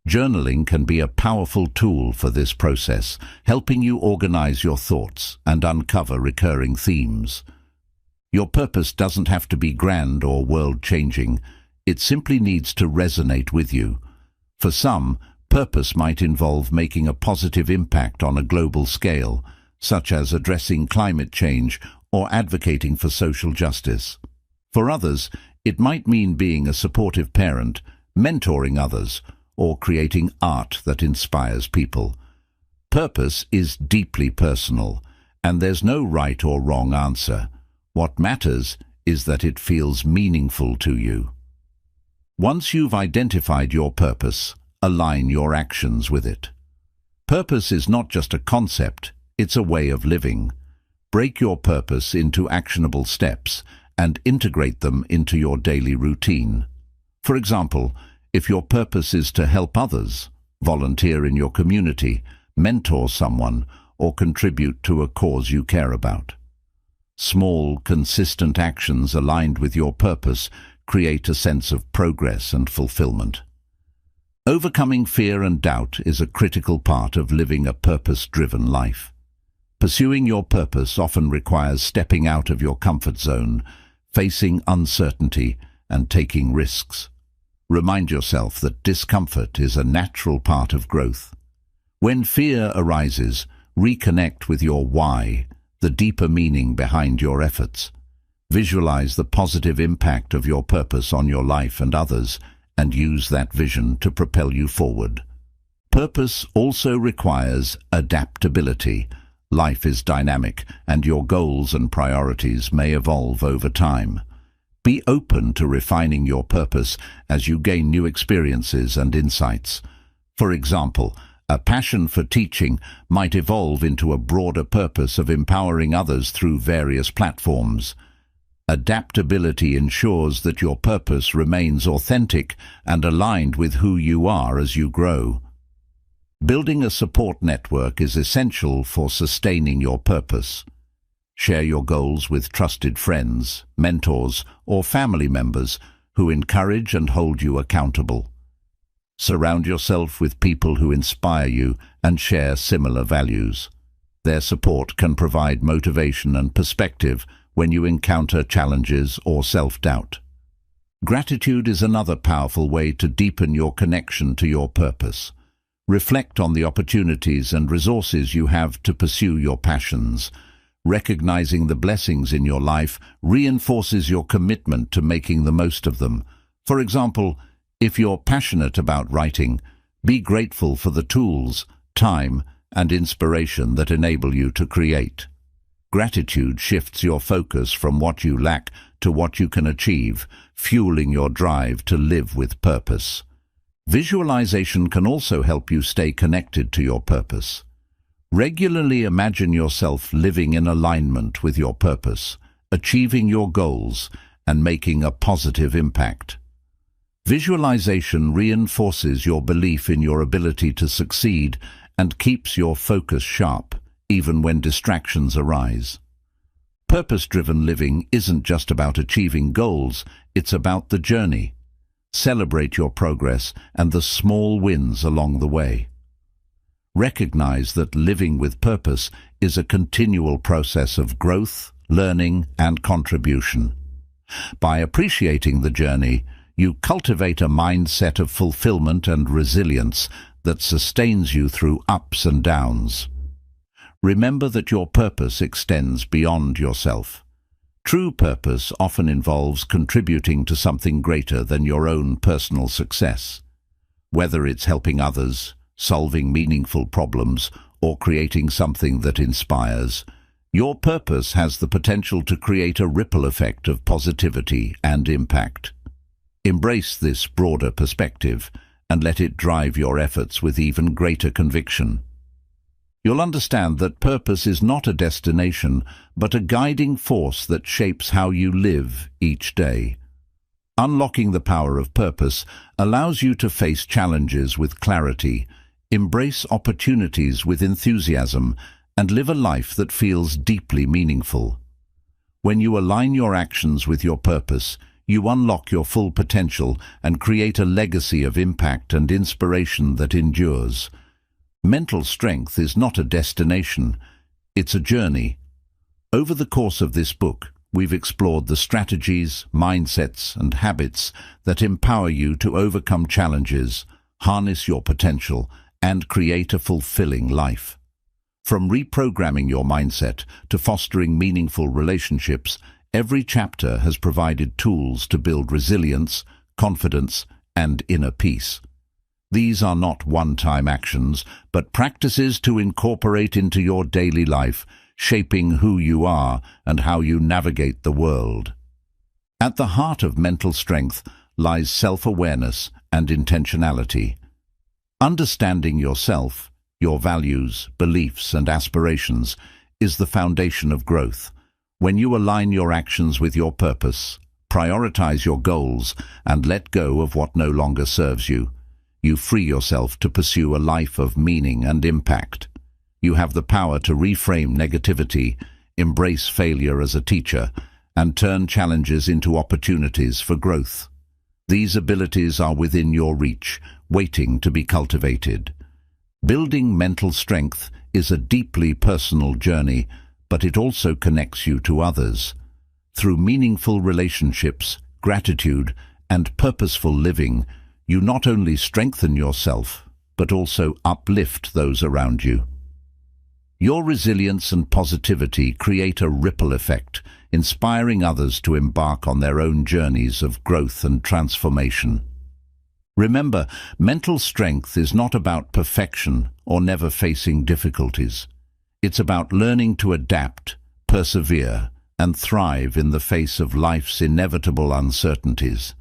Journaling can be a powerful tool for this process, helping you organize your thoughts and uncover recurring themes. Your purpose doesn't have to be grand or world-changing. It simply needs to resonate with you. For some, purpose might involve making a positive impact on a global scale, such as addressing climate change or advocating for social justice. For others, it might mean being a supportive parent, mentoring others, or creating art that inspires people. Purpose is deeply personal, and there's no right or wrong answer. What matters is that it feels meaningful to you. Once you've identified your purpose, align your actions with it. Purpose is not just a concept, it's a way of living. Break your purpose into actionable steps and integrate them into your daily routine. For example, if your purpose is to help others, volunteer in your community, mentor someone, or contribute to a cause you care about. Small, consistent actions aligned with your purpose create a sense of progress and fulfillment. Overcoming fear and doubt is a critical part of living a purpose-driven life. Pursuing your purpose often requires stepping out of your comfort zone, facing uncertainty, and taking risks. Remind yourself that discomfort is a natural part of growth. When fear arises, reconnect with your why, the deeper meaning behind your efforts. Visualize the positive impact of your purpose on your life and others, and use that vision to propel you forward. Purpose also requires adaptability. Life is dynamic, and your goals and priorities may evolve over time. Be open to refining your purpose as you gain new experiences and insights. For example, a passion for teaching might evolve into a broader purpose of empowering others through various platforms. Adaptability ensures that your purpose remains authentic and aligned with who you are as you grow. Building a support network is essential for sustaining your purpose. Share your goals with trusted friends, mentors, or family members who encourage and hold you accountable. Surround yourself with people who inspire you and share similar values. Their support can provide motivation and perspective when you encounter challenges or self-doubt. Gratitude is another powerful way to deepen your connection to your purpose. Reflect on the opportunities and resources you have to pursue your passions. Recognizing the blessings in your life reinforces your commitment to making the most of them. For example, if you're passionate about writing, be grateful for the tools, time, and inspiration that enable you to create. Gratitude shifts your focus from what you lack to what you can achieve, fueling your drive to live with purpose. Visualization can also help you stay connected to your purpose. Regularly imagine yourself living in alignment with your purpose, achieving your goals, and making a positive impact. Visualization reinforces your belief in your ability to succeed and keeps your focus sharp, even when distractions arise. Purpose-driven living isn't just about achieving goals, it's about the journey. Celebrate your progress and the small wins along the way. Recognize that living with purpose is a continual process of growth, learning, and contribution. By appreciating the journey, You cultivate a mindset of fulfillment and resilience that sustains you through ups and downs. Remember that your purpose extends beyond yourself. True purpose often involves contributing to something greater than your own personal success. Whether it's helping others, solving meaningful problems, or creating something that inspires, your purpose has the potential to create a ripple effect of positivity and impact. Embrace this broader perspective and let it drive your efforts with even greater conviction. You'll understand that purpose is not a destination, but a guiding force that shapes how you live each day. Unlocking the power of purpose allows you to face challenges with clarity, embrace opportunities with enthusiasm, and live a life that feels deeply meaningful. When you align your actions with your purpose, you unlock your full potential and create a legacy of impact and inspiration that endures. Mental strength is not a destination, it's a journey. Over the course of this book, we've explored the strategies, mindsets, and habits that empower you to overcome challenges, harness your potential, and create a fulfilling life. From reprogramming your mindset to fostering meaningful relationships, every chapter has provided tools to build resilience, confidence, and inner peace. These are not one-time actions, but practices to incorporate into your daily life, shaping who you are and how you navigate the world. At the heart of mental strength lies self-awareness and intentionality. Understanding yourself, your values, beliefs, and aspirations is the foundation of growth. When you align your actions with your purpose, prioritize your goals, and let go of what no longer serves you, you free yourself to pursue a life of meaning and impact. You have the power to reframe negativity, embrace failure as a teacher, and turn challenges into opportunities for growth. These abilities are within your reach, waiting to be cultivated. Building mental strength is a deeply personal journey, but it also connects you to others. Through meaningful relationships, gratitude, and purposeful living, you not only strengthen yourself, but also uplift those around you. Your resilience and positivity create a ripple effect, inspiring others to embark on their own journeys of growth and transformation. Remember, mental strength is not about perfection or never facing difficulties. It's about learning to adapt, persevere, and thrive in the face of life's inevitable uncertainties.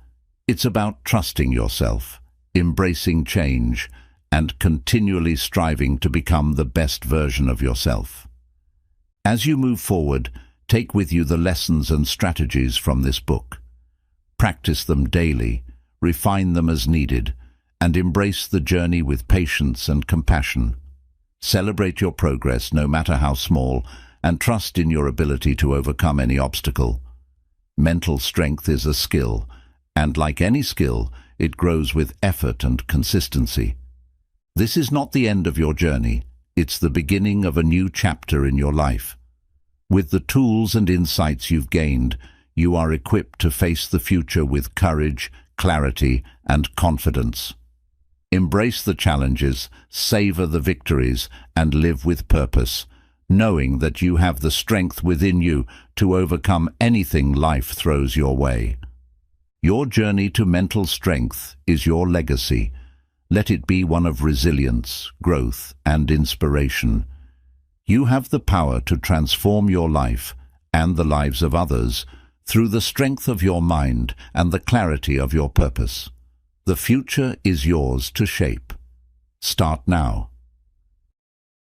It's about trusting yourself, embracing change, and continually striving to become the best version of yourself. As you move forward, take with you the lessons and strategies from this book. Practice them daily, refine them as needed, and embrace the journey with patience and compassion. Celebrate your progress, no matter how small, and trust in your ability to overcome any obstacle. Mental strength is a skill, and like any skill, it grows with effort and consistency. This is not the end of your journey, it's the beginning of a new chapter in your life. With the tools and insights you've gained, you are equipped to face the future with courage, clarity, and confidence. Embrace the challenges, savor the victories, and live with purpose, knowing that you have the strength within you to overcome anything life throws your way. Your journey to mental strength is your legacy. Let it be one of resilience, growth, and inspiration. You have the power to transform your life and the lives of others through the strength of your mind and the clarity of your purpose. The future is yours to shape. Start now.